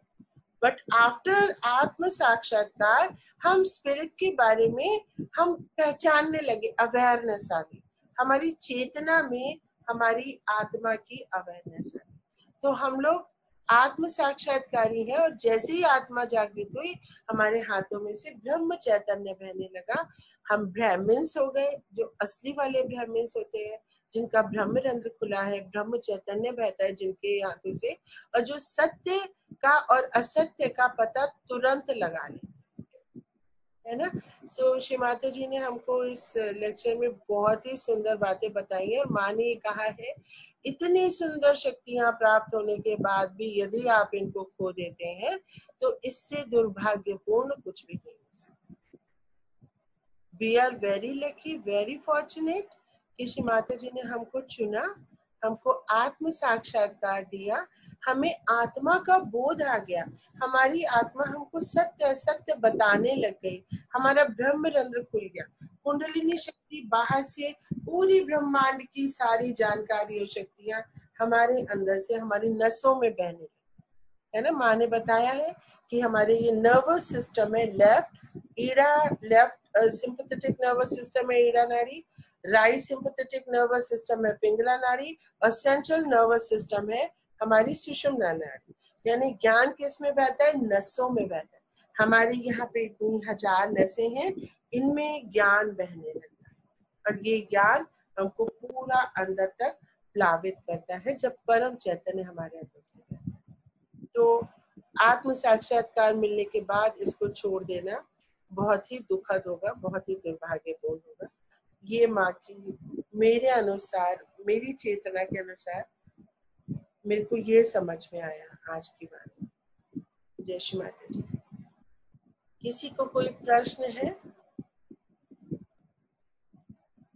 but after आत्म साक्षात्कार हम स्पिरिट के बारे में हम पहचानने लगे, अवेयरनेस आ गई, हमारी चेतना में हमारी आत्मा की अवेयरनेस आ गई। तो हम लोग आत्म साक्षात्कारी है, और जैसे ही आत्मा जागृत हुई हमारे हाथों में से ब्रह्म चैतन्य बहने लगा। हम ब्राह्मण्स हो गए, जो असली वाले ब्राह्मण्स होते हैं, जिनका ब्रह्म रंध्र खुला है, ब्रह्म चैतन्य बहता है जिनके हाथों से, और जो सत्य का और असत्य का पता तुरंत लगा ले, है ना। सो श्री माता जी ने हमको इस लेक्चर में बहुत ही सुंदर बातें बताई है, और माँ ने कहा है इतनी सुंदर शक्तियां प्राप्त होने के बाद भी यदि आप इनको खो देते हैं तो इससे दुर्भाग्यपूर्ण कुछ भी नहीं हो सकता। We are very lucky, very fortunate कि श्री माता जी ने हमको चुना, हमको आत्म साक्षात्कार दिया, हमें आत्मा का बोध आ गया, हमारी आत्मा हमको सत्य असत्य बताने लग गई, हमारा ब्रह्म रंध्र खुल गया, कुंडलिनी शक्ति बाहर से पूरी ब्रह्मांड की सारी जानकारी और शक्तियां हमारे अंदर से हमारी नसों में बहने लगी, है ना। माँ ने बताया है कि हमारे ये नर्वस सिस्टम है, लेफ्ट सिंपैथेटिक नर्वस सिस्टम है ईड़ा नाड़ी, राइट सिंपैथेटिक नर्वस सिस्टम है पिंगला नाड़ी, और सेंट्रल नर्वस सिस्टम है हमारी सुषुम्ना नाड़ी। यानी ज्ञान किस में बहता है? नसों में बहता है। हमारे यहाँ पे इतनी 1000 नसें हैं, इनमें ज्ञान बहने लगता है, और ये ज्ञान हमको पूरा अंदर तक प्लावित करता है जब परम चैतन्य हमारे अंदर से बहता है। तो आत्म साक्षात्कार मिलने के बाद इसको छोड़ देना बहुत ही दुखद होगा, बहुत ही दुर्भाग्यपूर्ण होगा। ये माँ की, मेरे अनुसार, मेरी चेतना के अनुसार मेरे को ये समझ में आया आज की बात। जय श्री माता जी। किसी को कोई प्रश्न है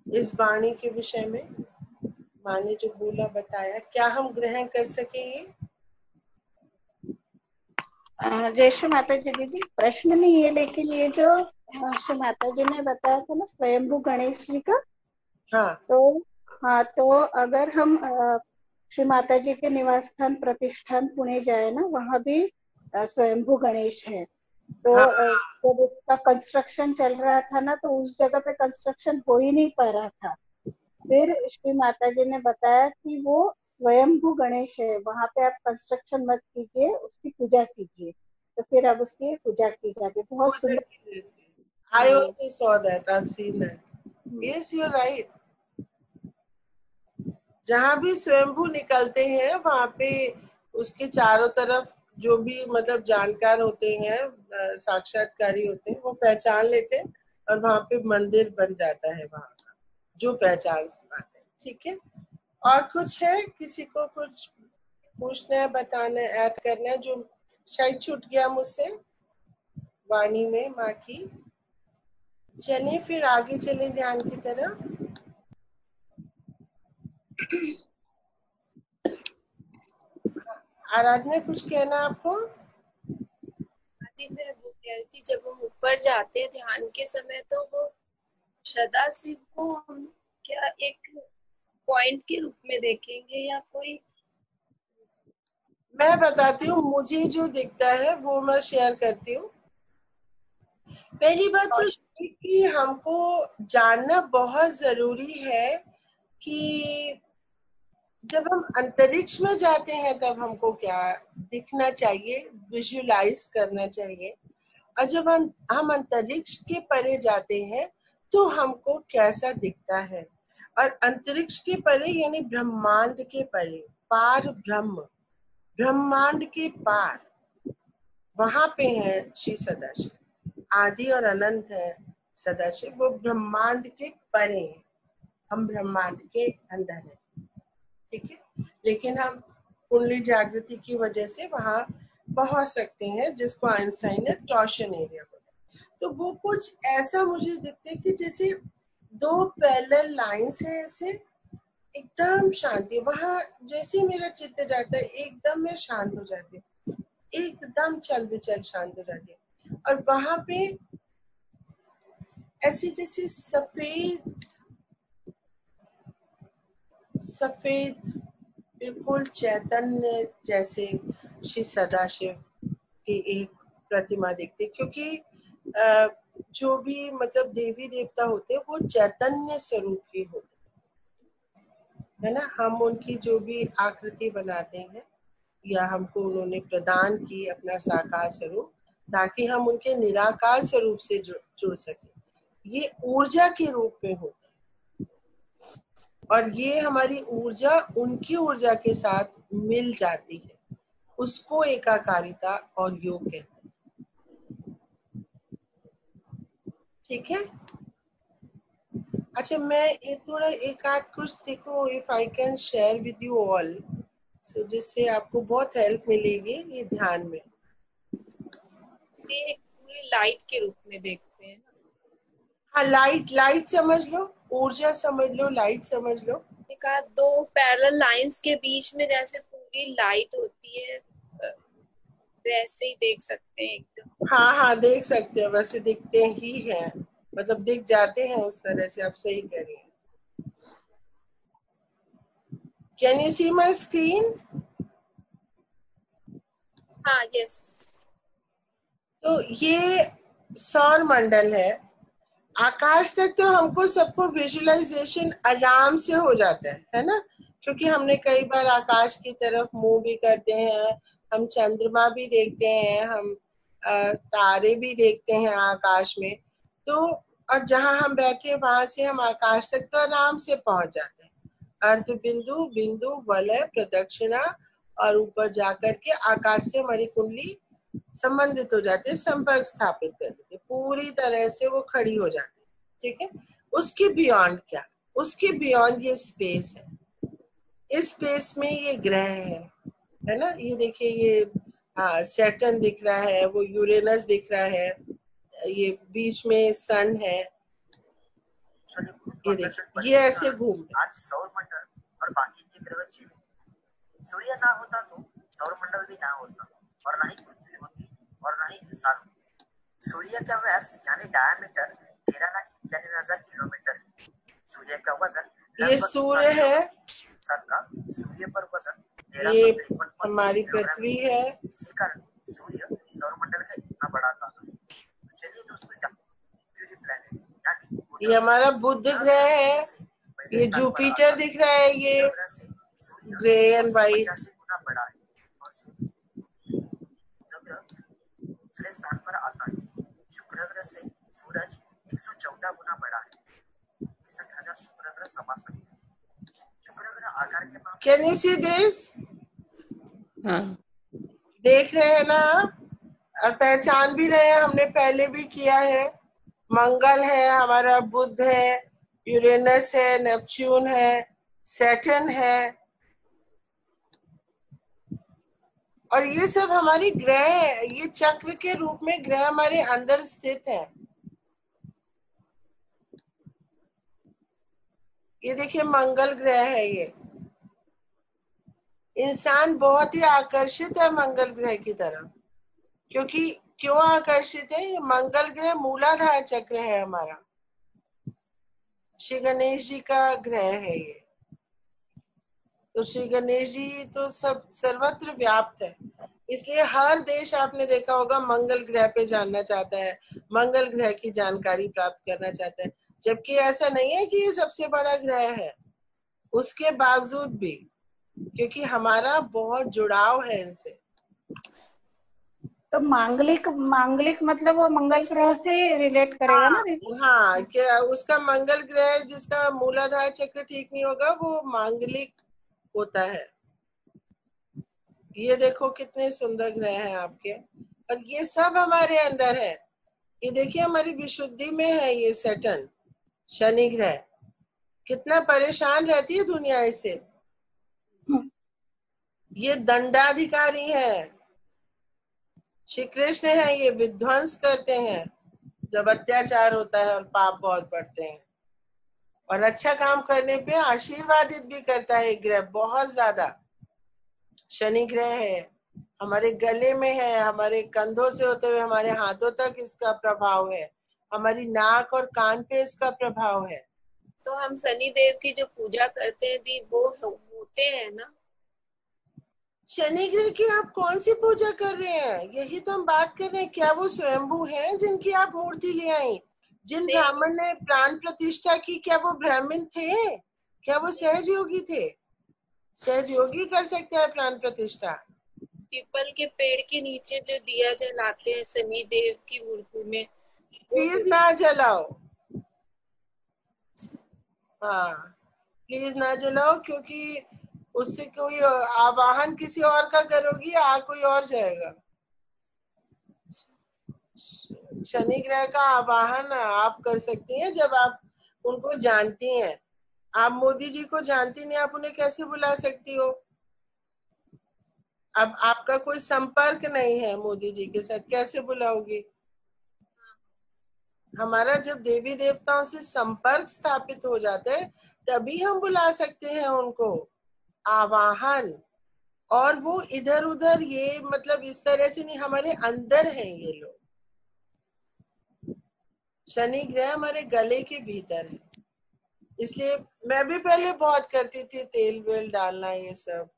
इस वाणी के विषय में? माँ ने जो बोला बताया, क्या हम ग्रहण कर सकेंगे? जय श्री माता जी दीदी, प्रश्न नहीं है, लेकिन ये जो श्री माता जी ने बताया था ना स्वयंभू गणेश जी का, तो अगर हम श्री माता जी के निवास स्थान प्रतिष्ठान पुणे जाए ना, वहाँ भी स्वयंभू गणेश है। तो जब उसका कंस्ट्रक्शन चल रहा था ना, तो उस जगह पे कंस्ट्रक्शन हो ही नहीं पा रहा था। फिर श्री माता जी ने बताया कि वो स्वयंभू गणेश है, वहां पे आप कंस्ट्रक्शन मत कीजिए, उसकी पूजा कीजिए। तो फिर अब उसकी पूजा की जाती है, बहुत सुंदर। I also saw that, I've seen that. Yes, you're right. जहाँ भी स्वयंभू निकलते हैं वहां पे उसके चारों तरफ जो भी मतलब जानकार होते हैं, साक्षात्कारी होते हैं, वो पहचान लेते हैं और वहां पे मंदिर बन जाता है वहां का, जो पहचान पाते हैं। ठीक है। और कुछ है? किसी को कुछ पूछना है, बताना है, ऐड करना है जो शायद छूट गया मुझसे वाणी में माँ की? चलिए फिर आगे चले ध्यान की तरफ। आराधना कुछ कहना आपको? मैं वो कह रही थी, जब हम ऊपर जाते हैं ध्यान के समय तो वो सदाशिव को हम क्या एक पॉइंट के रूप में देखेंगे या कोई? मैं बताती हूँ, मुझे जो दिखता है वो मैं शेयर करती हूँ। पहली बात तो ये कि हमको जानना बहुत जरूरी है कि जब हम अंतरिक्ष में जाते हैं तब हमको क्या दिखना चाहिए, विजुलाइज करना चाहिए, और जब हम अंतरिक्ष के परे जाते हैं तो हमको कैसा दिखता है। और अंतरिक्ष के परे यानी ब्रह्मांड के परे, पार ब्रह्म, ब्रह्मांड के पार, वहां पे है श्री सदाशिव। आदि और अनंत है सदाशिव, वो ब्रह्मांड के परे है, हम ब्रह्मांड के अंदर है, ठीक है। लेकिन हम कुंडली जागृति की वजह से वहां पहुंच सकते हैं, जिसको आइंस्टाइन ने टॉर्शन एरिया बोला। तो वो कुछ ऐसा मुझे दिखता है कि जैसे दो पैरेलल लाइंस है, ऐसे एकदम शांति। वहां जैसे मेरा चित्त जाता है एकदम मैं शांत हो जाती हूँ, एकदम चल विचल शांत हो जाती है। और वहां पे ऐसी जैसे सफेद सफेद बिल्कुल चैतन्य जैसे श्री सदाशिव की एक प्रतिमा दिखती, क्योंकि जो भी मतलब देवी देवता होते हैं वो चैतन्य स्वरूप के होते है ना। हम उनकी जो भी आकृति बनाते हैं या हमको उन्होंने प्रदान की अपना साकार स्वरूप, ताकि हम उनके निराकार स्वरूप से जुड़ सके। ये ऊर्जा के रूप में होते हैं और ये हमारी ऊर्जा उनकी ऊर्जा के साथ मिल जाती है, उसको एकाकारिता और योग कहते हैं, ठीक है। अच्छा, मैं थोड़ा एक आध कुछ देखो, if I can share with you all, so जिससे आपको बहुत हेल्प मिलेगी ये ध्यान में। एक पूरी लाइट के रूप में देखते हैं ना? हाँ, लाइट समझ लो, ऊर्जा समझ लो, लाइट समझ लो। कहा दो पैरेलल लाइंस के बीच में जैसे पूरी लाइट होती है, वैसे ही देख सकते हैं एकदम। हाँ देख सकते हैं, वैसे दिखते ही हैं, मतलब दिख जाते हैं उस तरह से। आप सही कह रही हैं। Can you see my screen? हाँ, यस। तो ये सौर मंडल है। आकाश तक तो हमको सबको विजुअलाइजेशन आराम से हो जाता है ना, क्योंकि हमने कई बार आकाश की तरफ मुंह भी करते हैं, हम चंद्रमा भी देखते हैं, हम तारे भी देखते हैं आकाश में। तो और जहां हम बैठे वहां से हम आकाश तक तो आराम से पहुंच जाते हैं। अर्ध बिंदु, बिंदु, वलय, प्रदक्षिणा और ऊपर जाकर के आकाश से हमारी कुंडली संबंधित हो जाते हैं, संपर्क स्थापित कर देते, पूरी तरह से वो खड़ी हो जाती है, ठीक है। उसके बियॉन्ड क्या? उसके बियॉन्ड ये स्पेस है। इस स्पेस में ये ग्रह है ना, ये देखिए, ये सैटर्न दिख रहा है, वो यूरेनस दिख रहा है, ये बीच में सन है, ये देखिए, ये ऐसे घूम रहे। आज सौर मंडल और बाकी के ग्रह जीवित। सूर्य ना होता तो सौर मंडल भी ना होता, और ना ही पृथ्वी होती, और ना ही इंसान होते। सूर्य का व्यास यानी डायमीटर 13,91,000 किलोमीटर है। सूर्य का वजन, ये सूर्य है, का सूर्य पर वजन ये हमारी पृथ्वी है। इसी कारण सूर्य सौर मंडल का इतना बड़ा था। तो चलिए दोस्तों, प्लैनेट यानी ये हमारा बुध ग्रह है, ये जुपिटर दिख रहा है, ये ग्रे एंड व्हाइट। 50 गुना बड़ा है और शुक्र दूसरे स्थान पर आता है। शुक्र ग्रह से सूरज 114 गुना बड़ा है। 63,000 शुक्र ग्रह समा सकते हैं। शुक्र ग्रह आकार के मामले कैन यू सी दिस? देख रहे हैं ना आप, और पहचान भी रहे हैं, हमने पहले भी किया है। मंगल है हमारा, बुध है, यूरेनस है, नेपच्यून है, सैटर्न है, और ये सब हमारी ग्रह है। ये चक्र के रूप में ग्रह हमारे अंदर स्थित है। ये देखिए मंगल ग्रह है ये। इंसान बहुत ही आकर्षित है मंगल ग्रह की तरफ, क्योंकि क्यों आकर्षित है? ये मंगल ग्रह मूलाधार चक्र है हमारा, श्री गणेश जी का ग्रह है ये। तो श्री गणेश जी तो सब सर्वत्र व्याप्त है, इसलिए हर देश आपने देखा होगा मंगल ग्रह पे जानना चाहता है, मंगल ग्रह की जानकारी प्राप्त करना चाहता है। जबकि ऐसा नहीं है कि ये सबसे बड़ा ग्रह है, उसके बावजूद भी, क्योंकि हमारा बहुत जुड़ाव है इनसे। तो मांगलिक मांगलिक मतलब वो मंगल ग्रह से रिलेट करेगा ना दीदी? हाँ, क्या उसका मंगल ग्रह जिसका मूलाधार चक्र ठीक नहीं होगा वो मांगलिक होता है। ये देखो कितने सुंदर ग्रह हैं आपके, और ये सब हमारे अंदर है। ये देखिए हमारी विशुद्धि में है ये सैटर्न, शनि ग्रह। कितना परेशान रहती है दुनिया इससे। ये दंडाधिकारी है, श्री कृष्ण है, ये विध्वंस करते हैं जब अत्याचार होता है और पाप बहुत बढ़ते हैं। और अच्छा काम करने पे आशीर्वादित भी करता है ग्रह बहुत ज्यादा। शनि ग्रह है, हमारे गले में है, हमारे कंधों से होते हुए हमारे हाथों तक इसका प्रभाव है, हमारी नाक और कान पे इसका प्रभाव है। तो हम शनि देव की जो पूजा करते हैं दी, वो होते हैं ना? शनि ग्रह की आप कौन सी पूजा कर रहे हैं? यही तो हम बात कर रहे हैं। क्या वो स्वयंभू हैं जिनकी आप मूर्ति ले आई? जिन ब्राह्मण ने प्राण प्रतिष्ठा की, क्या वो ब्राह्मण थे? क्या वो सहज योगी थे? सहज योगी कर सकते हैं प्राण प्रतिष्ठा। पीपल के पेड़ के नीचे जो दिया जलाते हैं शनि देव की मूर्ति में, प्लीज ना जलाओ, हाँ प्लीज ना जलाओ, क्योंकि उससे कोई आवाहन किसी और का करोगी, कोई और जाएगा। शनि ग्रह का आवाहन आप कर सकती हैं जब आप उनको जानती हैं। आप मोदी जी को जानती नहीं, आप उन्हें कैसे बुला सकती हो? अब आपका कोई संपर्क नहीं है मोदी जी के साथ, कैसे बुलाओगी? हमारा जब देवी देवताओं से संपर्क स्थापित हो जाता है तभी हम बुला सकते हैं उनको, आवाहन। और वो इधर उधर ये मतलब इस तरह से नहीं, हमारे अंदर हैं ये लोग। शनि ग्रह हमारे गले के भीतर है, इसलिए मैं भी पहले बहुत करती थी तेल वेल डालना ये सब,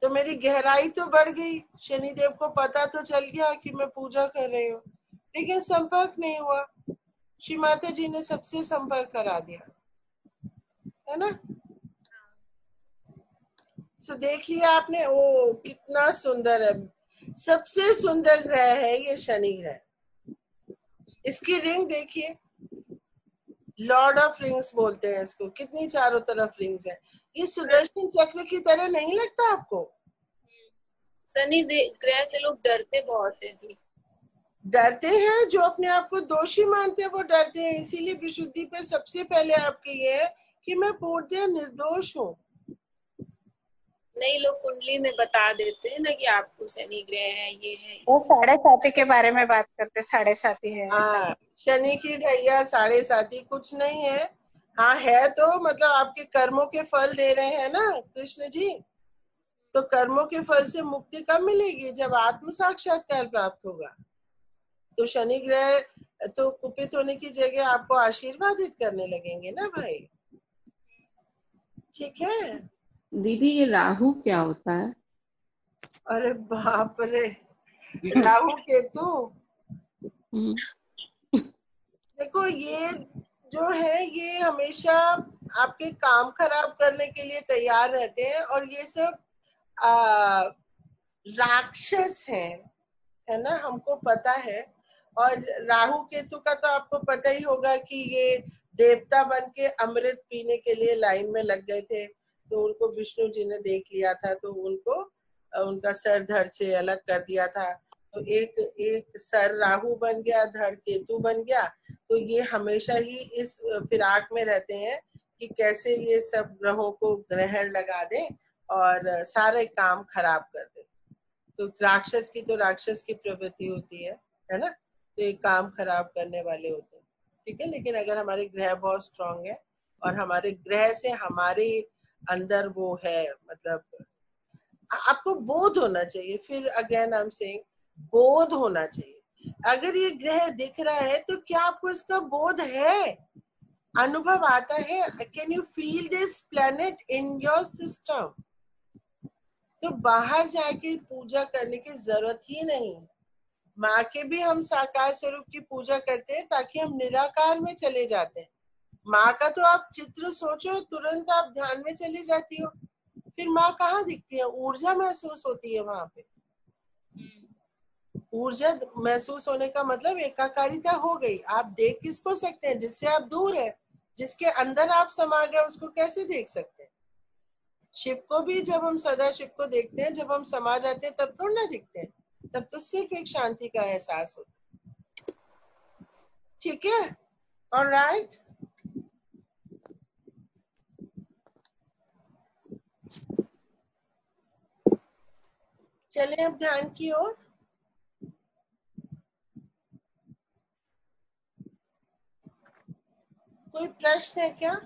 तो मेरी गहराई तो बढ़ गई। शनिदेव को पता तो चल गया कि मैं पूजा कर रही हूँ, लेकिन संपर्क नहीं हुआ। श्री माता जी ने सबसे संपर्क करा दिया, है ना? तो देख लिया आपने, ओ कितना सुंदर है। सबसे सुंदर ग्रह है ये शनि ग्रह। इसकी रिंग देखिए, लॉर्ड ऑफ रिंग्स बोलते हैं इसको। कितनी चारों तरफ रिंग्स है। ये सुदर्शन चक्र की तरह नहीं लगता आपको? शनि ग्रह से लोग डरते बहुत है जी। डरते हैं, जो अपने आप को दोषी मानते हैं वो डरते हैं। इसीलिए विशुद्धि पे सबसे पहले आपके ये है कि मैं पूर्णतः निर्दोष हूँ। नहीं, लोग कुंडली में बता देते हैं ना कि आपको शनि ग्रह है, ये है। वो 7.5 के बारे में बात करते, 7.5 है। हाँ, शनि की ढैया 7.5 कुछ नहीं है। हाँ है तो मतलब आपके कर्मों के फल दे रहे हैं ना कृष्ण जी। तो कर्मों के फल से मुक्ति कब मिलेगी? जब आत्म साक्षात्कार प्राप्त होगा। तो शनि ग्रह तो कुपित होने की जगह आपको आशीर्वादित करने लगेंगे ना भाई। ठीक है दीदी, ये राहु क्या होता है? अरे बाप रे, राहु केतु। देखो ये जो है ये हमेशा आपके काम खराब करने के लिए तैयार रहते हैं, और ये सब राक्षस हैं, है ना, हमको पता है। और राहु केतु का तो आपको पता ही होगा कि ये देवता बन के अमृत पीने के लिए लाइन में लग गए थे। तो उनको विष्णु जी ने देख लिया था, तो उनको उनका सर धड़ से अलग कर दिया था। तो एक सर राहु बन गया, धड़ केतु बन गया। तो ये हमेशा ही इस फिराक में रहते हैं कि कैसे ये सब ग्रहों को ग्रहण लगा दें और सारे काम खराब कर दें। तो राक्षस की तो राक्षस की प्रवृत्ति होती है ना। तो ये काम खराब करने वाले होते हैं, ठीक है। लेकिन अगर हमारे ग्रह बहुत स्ट्रांग है और हमारे ग्रह से हमारे अंदर वो है, मतलब आपको बोध होना चाहिए। फिर अगेन आई एम सेइंग बोध होना चाहिए। अगर ये ग्रह दिख रहा है तो क्या आपको इसका बोध है, अनुभव आता है? Can you feel this planet in your system? तो बाहर जाके पूजा करने की जरूरत ही नहीं। माँ के भी हम साकार स्वरूप की पूजा करते हैं ताकि हम निराकार में चले जाते हैं। माँ का तो आप चित्र सोचो, तुरंत आप ध्यान में चली जाती हो। फिर माँ कहाँ दिखती है? ऊर्जा महसूस होती है वहां पे। ऊर्जा महसूस होने का मतलब एकाकारिता हो गई। आप देख किसको सकते हैं? जिससे आप दूर है। जिसके अंदर आप समा गए उसको कैसे देख सकते हैं? शिव को भी जब हम सदा शिव को देखते हैं, जब हम समा जाते हैं तब थोड़ा ना दिखते हैं, तब तो सिर्फ एक शांति का एहसास होता है। ठीक है, ऑलराइट। चलिए अब ध्यान की ओर। कोई प्रश्न है क्या?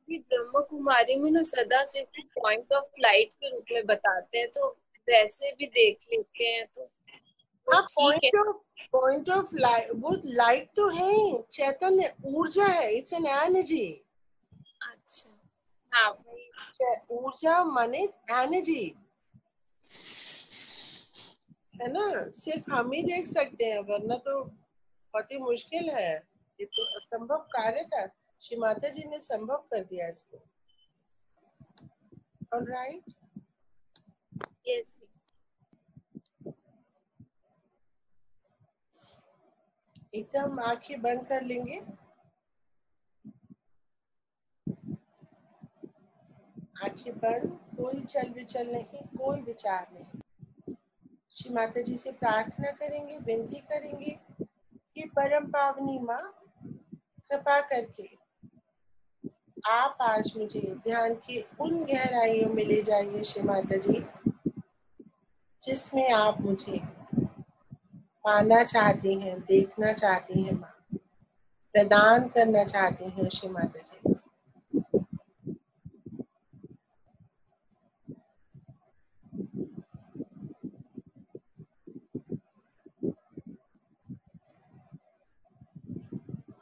ब्रह्म कुमारी में ना सदा शिव को पॉइंट ऑफ लाइट के रूप में बताते हैं, तो वैसे भी देख लेते हैं तो वो ठीक है। पॉइंट ऑफ लाइट, वो लाइट तो है, चैतन्य ऊर्जा है, इट्स एन एनर्जी। अच्छा, हाँ वही। ऊर्जा माने एनर्जी है ना। सिर्फ हम ही देख सकते हैं, वरना तो बहुत ही मुश्किल है। ये तो असंभव कार्य था, श्री माता जी ने संभव कर दिया इसको। ऑलराइट, ये एकदम आंखें बंद कर लेंगे। आंखें बंद, कोई चल विचल नहीं, कोई विचार नहीं। श्री माता जी से प्रार्थना करेंगे, विनती करेंगे कि परम पावनी माँ कृपा करके आप आज मुझे ध्यान की उन गहराइयों में ले जाइए श्री माता जी, जिसमें आप मुझे पाना चाहती हैं, देखना चाहती हैं माँ, प्रदान करना चाहती हैं श्री माता जी।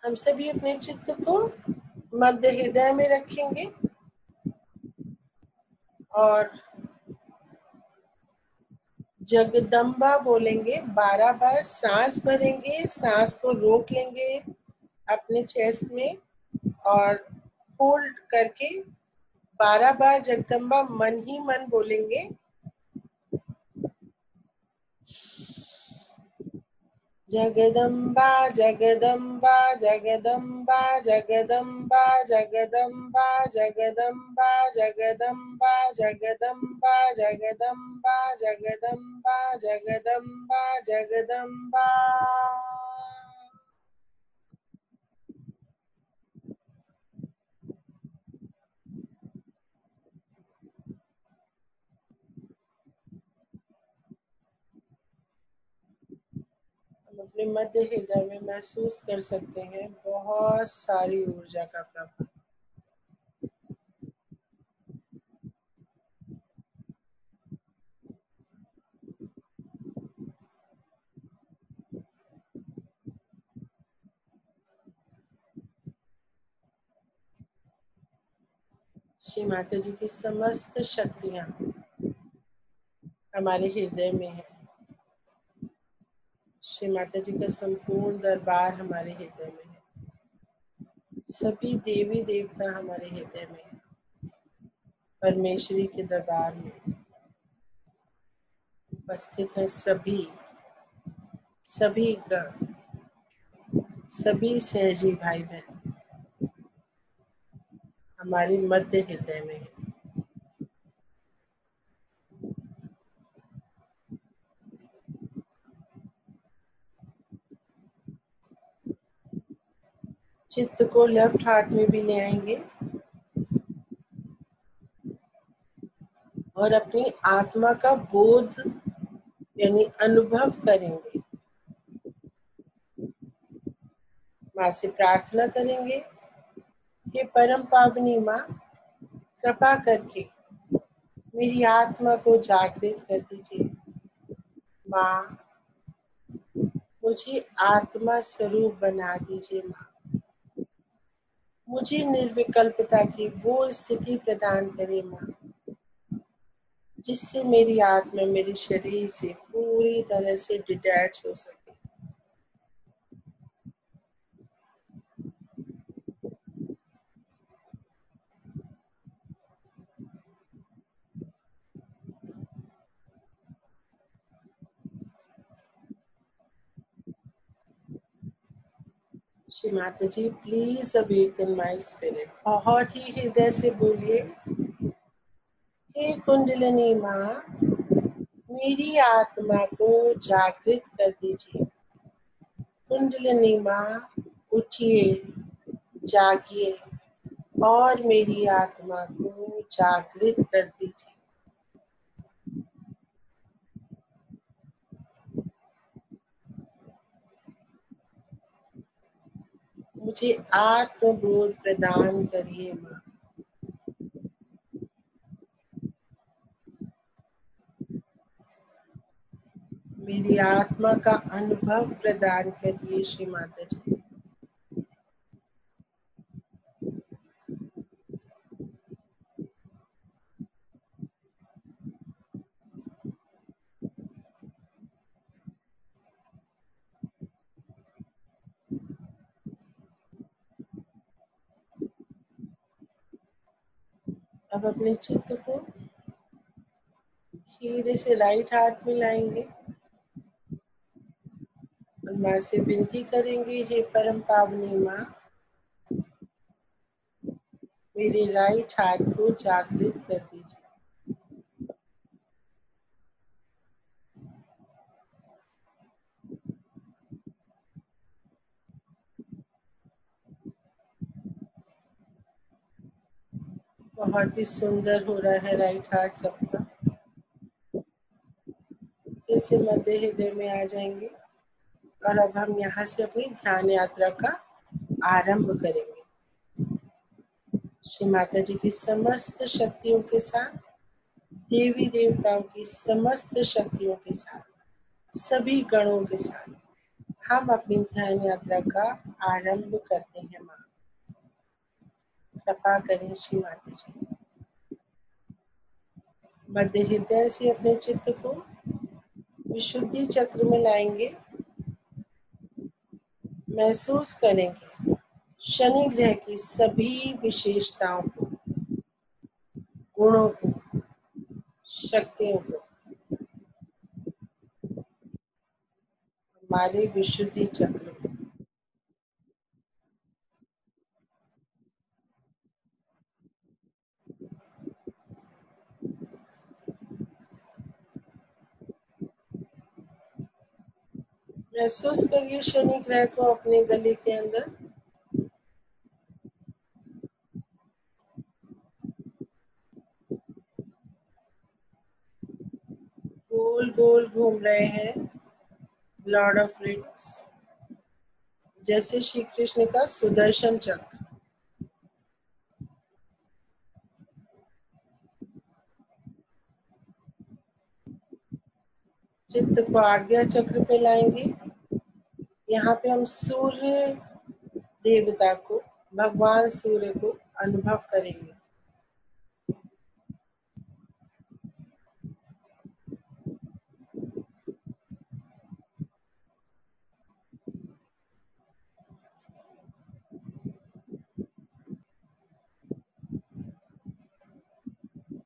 हम सभी अपने चित्त को मध्य हृदय में रखेंगे और जगदम्बा बोलेंगे 12 बार। सांस भरेंगे, सांस को रोक लेंगे अपने चेस्ट में और होल्ड करके 12 बार जगदम्बा मन ही मन बोलेंगे। जगदम्बा जगदम्बा जगदम्बा जगदम्बा जगदम्बा जगदम्बा जगदम्बा जगदम्बा जगदम्बा जगदम्बा जगदम्बा जगदम्बा। अपने मध्य हृदय में महसूस कर सकते हैं बहुत सारी ऊर्जा का प्रभाव। श्री माता जी की समस्त शक्तियां हमारे हृदय में है। श्री माता जी का संपूर्ण दरबार हमारे हृदय में है। सभी देवी देवता हमारे हृदय में है। परमेश्वरी के दरबार में उपस्थित है सभी ग्रह, सभी सहजी भाई बहन हमारे मध्य हृदय में है। चित्त को लेफ्ट हार्ट में भी ले आएंगे और अपनी आत्मा का बोध यानी अनुभव करेंगे। माँ से प्रार्थना करेंगे, हे परम पावनी माँ, कृपा करके मेरी आत्मा को जागृत कर दीजिए। माँ, मुझे आत्मा स्वरूप बना दीजिए। माँ, मुझे निर्विकल्पता की वो स्थिति प्रदान करे माँ, जिससे मेरी आत्मा मेरे शरीर से पूरी तरह से डिटैच हो सके। Shri Mata ji, please awaken my spirit. बहुत ही हृदय से बोलिए, हे कुंडलिनी माँ, मेरी आत्मा को जागृत कर दीजिए। कुंडलिनी माँ, उठिए, जागिए और मेरी आत्मा को जागृत कर दीजिए। मुझे आत्मबोध प्रदान करिए माँ। मेरी आत्मा का अनुभव प्रदान करिए श्री माता जी। अब अपने चित्त को धीरे से राइट हाथ में लाएंगे और माँ से विनती करेंगे, हे परम पावनी माँ, मेरे राइट हाथ को जागृत कर दीजिए। बहुत ही सुंदर हो रहा है राइट हाथ सबका। फिर से मध्य हृदय में आ जाएंगे और अब हम यहाँ से अपनी ध्यान यात्रा का आरंभ करेंगे। श्री माता जी की समस्त शक्तियों के साथ, देवी देवताओं की समस्त शक्तियों के साथ, सभी गणों के साथ हम अपनी ध्यान यात्रा का आरंभ करते हैं। माँ, कृपा करें श्री माता जी। मध्य हृदय से अपने चित्त को विशुद्धि चक्र में लाएंगे। महसूस करेंगे शनि ग्रह की सभी विशेषताओं को, गुणों को, शक्तियों को हमारे विशुद्धि चक्र में। महसूस करिए शनि ग्रह को अपने गले के अंदर। गोल गोल घूम रहे हैं, लॉर्ड ऑफ रिंग्स, जैसे श्री कृष्ण का सुदर्शन चक्र। चित्त को आज्ञा चक्र पे लाएंगे। यहाँ पे हम सूर्य देवता को, भगवान सूर्य को अनुभव करेंगे।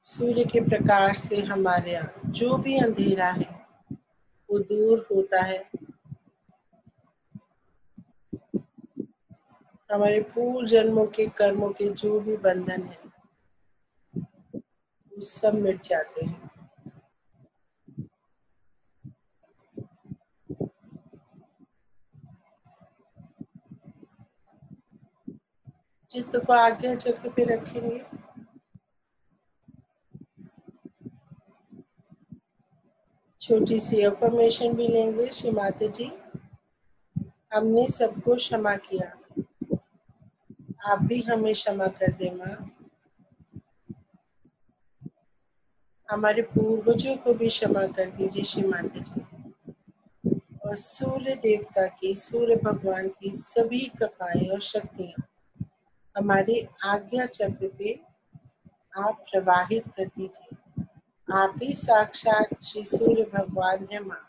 सूर्य के प्रकाश से हमारे यहाँ जो भी अंधेरा है वो दूर होता है। हमारे पूर्व जन्मों के कर्मों के जो भी बंधन है वो सब मिट जाते हैं। चित्त को आज्ञा चक्र पे रखेंगे। छोटी सी अफर्मेशन भी लेंगे। श्री माता जी, हमने सबको क्षमा किया, आप भी हमें क्षमा कर दे माँ। हमारे पूर्वजों को भी क्षमा कर दीजिए श्री माता जी। और सूर्य देवता की, सूर्य भगवान की सभी कृपाएं और शक्तियां हमारे आज्ञा चक्र पे आप प्रवाहित कर दीजिए। आप ही साक्षात श्री सूर्य भगवान है माँ।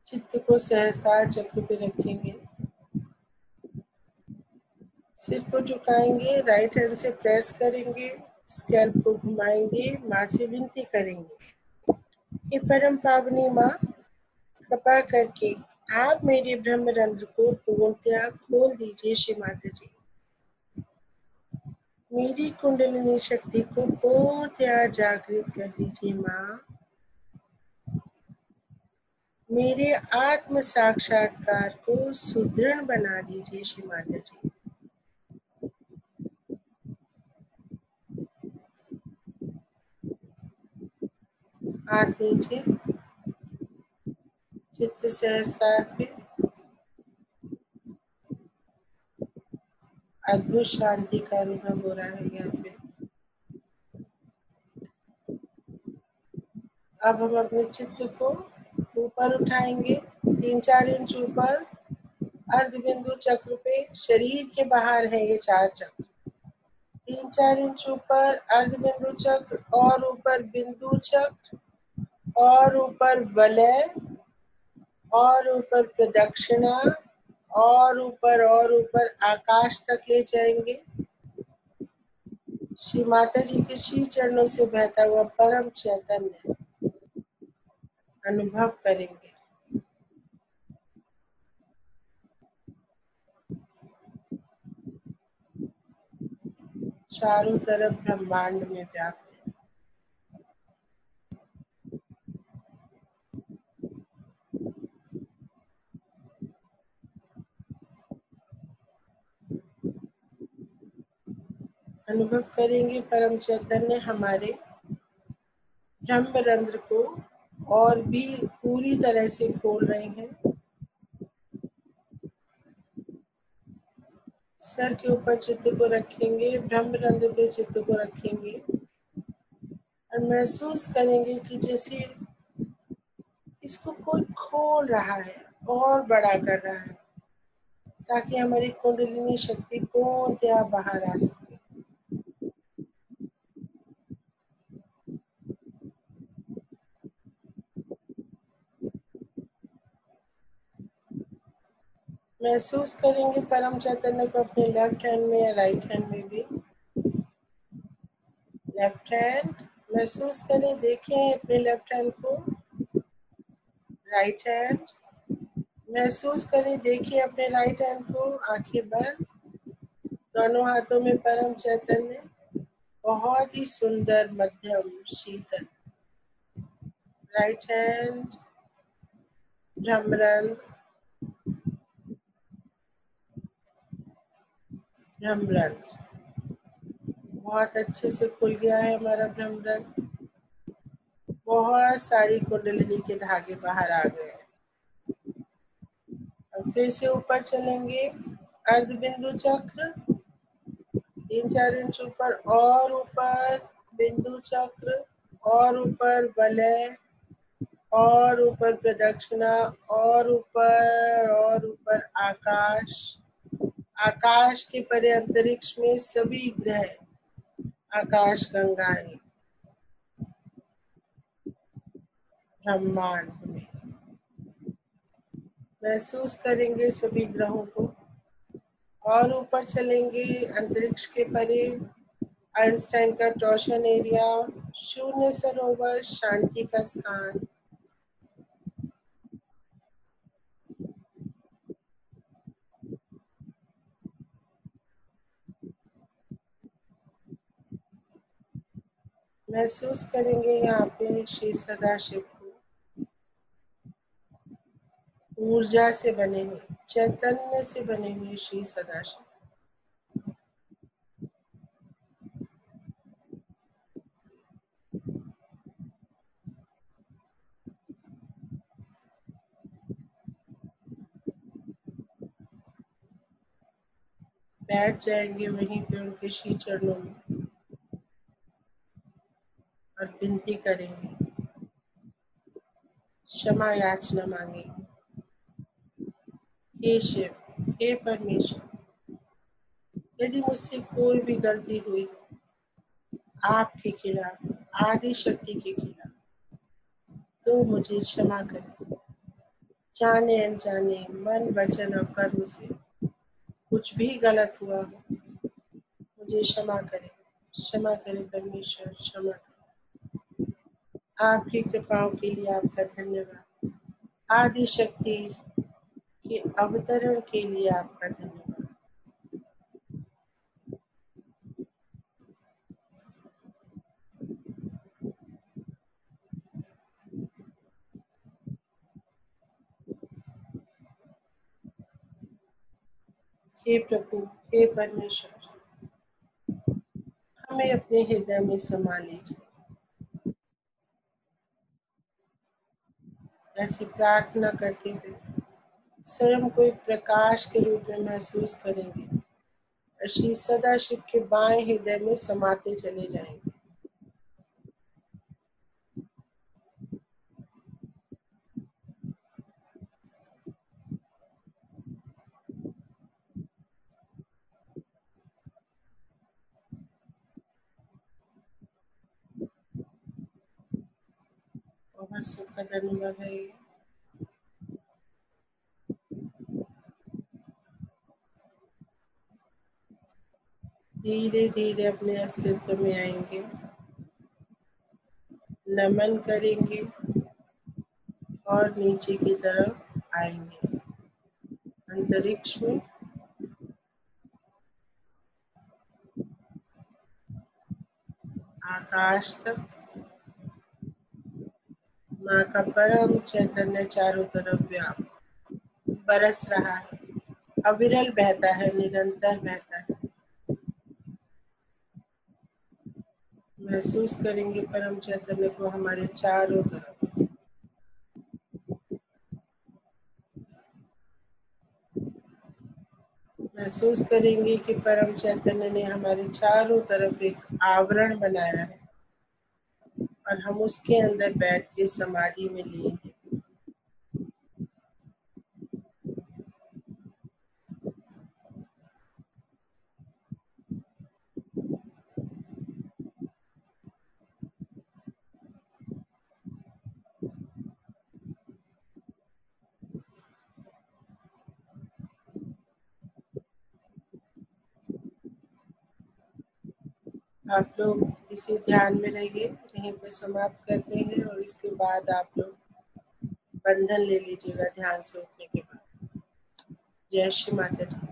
चित्त को सहस्त्रार चक्र पे रखेंगे, सिर को झुकाएंगे, राइट हैंड से प्रेस करेंगे, स्कैल्प को घुमाएंगे, माँ से विनती करेंगे, ये परम पावनी माँ, कृपा करके आप मेरे ब्रह्मरंध्र को पूर्णतया खोल दीजिए श्री माता जी। मेरी कुंडलिनी शक्ति को पूर्णतया जागृत कर दीजिए माँ। मेरे आत्म साक्षात्कार को सुदृढ़ बना दीजिए श्री माता जी। हाथ नीचे, चित्त सहस्त्रार पे अद्भुत शांति का अनुभव हो रहा है यहाँ पे। अब हम अपने चित्त को ऊपर उठाएंगे, 3-4 इंच ऊपर, अर्ध बिंदु चक्र पे। शरीर के बाहर है ये 4 चक्र। 3-4 इंच ऊपर अर्ध बिंदु चक्र, और ऊपर बिंदु चक्र, और ऊपर वलय, और ऊपर प्रदक्षिणा, और ऊपर आकाश तक ले जाएंगे। श्री माता जी के श्री चरणों से बहता हुआ परम चैतन्य अनुभव करेंगे। चारों तरफ ब्रह्मांड में व्याप्त है। अनुभव करेंगे परम चैतन्य हमारे ब्रह्मरंध्र को और भी पूरी तरह से खोल रहे हैं। सर के ऊपर चित्त को रखेंगे, ब्रह्मरंध्र पे चित्त को रखेंगे, और महसूस करेंगे कि जैसे इसको कोई खोल रहा है और बड़ा कर रहा है, ताकि हमारी कुंडलिनी शक्ति पूर्णतया बाहर आ सके। महसूस करेंगे परम चैतन्य को अपने लेफ्ट हैंड में या राइट हैंड में भी। लेफ्ट हैंड महसूस करें, देखें अपने लेफ्ट हैंड को। राइट हैंड महसूस करें, देखिए अपने राइट हैंड को। आंखें बंद, दोनों हाथों में परम चैतन्य, बहुत ही सुंदर मध्यम शीतल। राइट हैंड भ्रमरंध्र, भ्रमरंध्र बहुत अच्छे से खुल गया है हमारा भ्रमरंध्र। बहुत सारी कुंडलिनी के धागे बाहर आ गए। अब फिर से ऊपर चलेंगे, अर्ध बिंदु चक्र, 3-4 इंच ऊपर, और ऊपर बिंदु चक्र, और ऊपर वलय, और ऊपर प्रदक्षिणा, और ऊपर आकाश। आकाश के परे अंतरिक्ष में सभी ग्रह, आकाश गंगाएं, ब्रह्मांड में महसूस करेंगे सभी ग्रहों को। और ऊपर चलेंगे अंतरिक्ष के परे, आइंस्टाइन का टॉर्शन एरिया, शून्य सरोवर, शांति का स्थान। महसूस करेंगे यहाँ पे श्री सदाशिव को ऊर्जा से बने हुए, चैतन्य से बने हुए श्री सदाशिव। बैठ जाएंगे वहीं पे उनके श्री चरणों में और विनती करेंगे, क्षमा याचना मांगेंगे। हे शिव, हे परमेश्वर, यदि मुझसे कोई भी गलती हुई आपके खिलाफ, आदि शक्ति के खिलाफ, तो मुझे क्षमा करें। जाने अनजाने मन वचन और कर्म से कुछ भी गलत हुआ हो, मुझे क्षमा करें, क्षमा करें परमेश्वर, क्षमा करें। आपकी कृपाओं के लिए आपका धन्यवाद। आदि शक्ति के अवतरण के लिए आपका धन्यवाद। हे प्रभु, हे परमेश्वर, हमें अपने हृदय में समा लीजिए। ऐसी प्रार्थना करते हुए स्वयं को एक प्रकाश के रूप में महसूस करेंगे और श्री सदाशिव के बाएं हृदय में समाते चले जाएंगे। बहुत सुखद अनुभव है ये। धीरे धीरे अपने अस्तित्व में आएंगे, नमन करेंगे और नीचे की तरफ आएंगे, अंतरिक्ष में आकाश तक। माँ का परम चैतन्य चारों तरफ व्याप्त बरस रहा है, अविरल बहता है, निरंतर बहता है। महसूस करेंगे परम चैतन्य को हमारे चारों तरफ। महसूस करेंगे कि परम चैतन्य ने हमारे चारों तरफ एक आवरण बनाया है और हम उसके अंदर बैठ के समाधि में लिए हैं। आप लोग इसी ध्यान में रहिए, यहीं पे समाप्त करते हैं और इसके बाद आप लोग बंधन ले लीजिएगा ध्यान से उठने के बाद। जय श्री माता जी।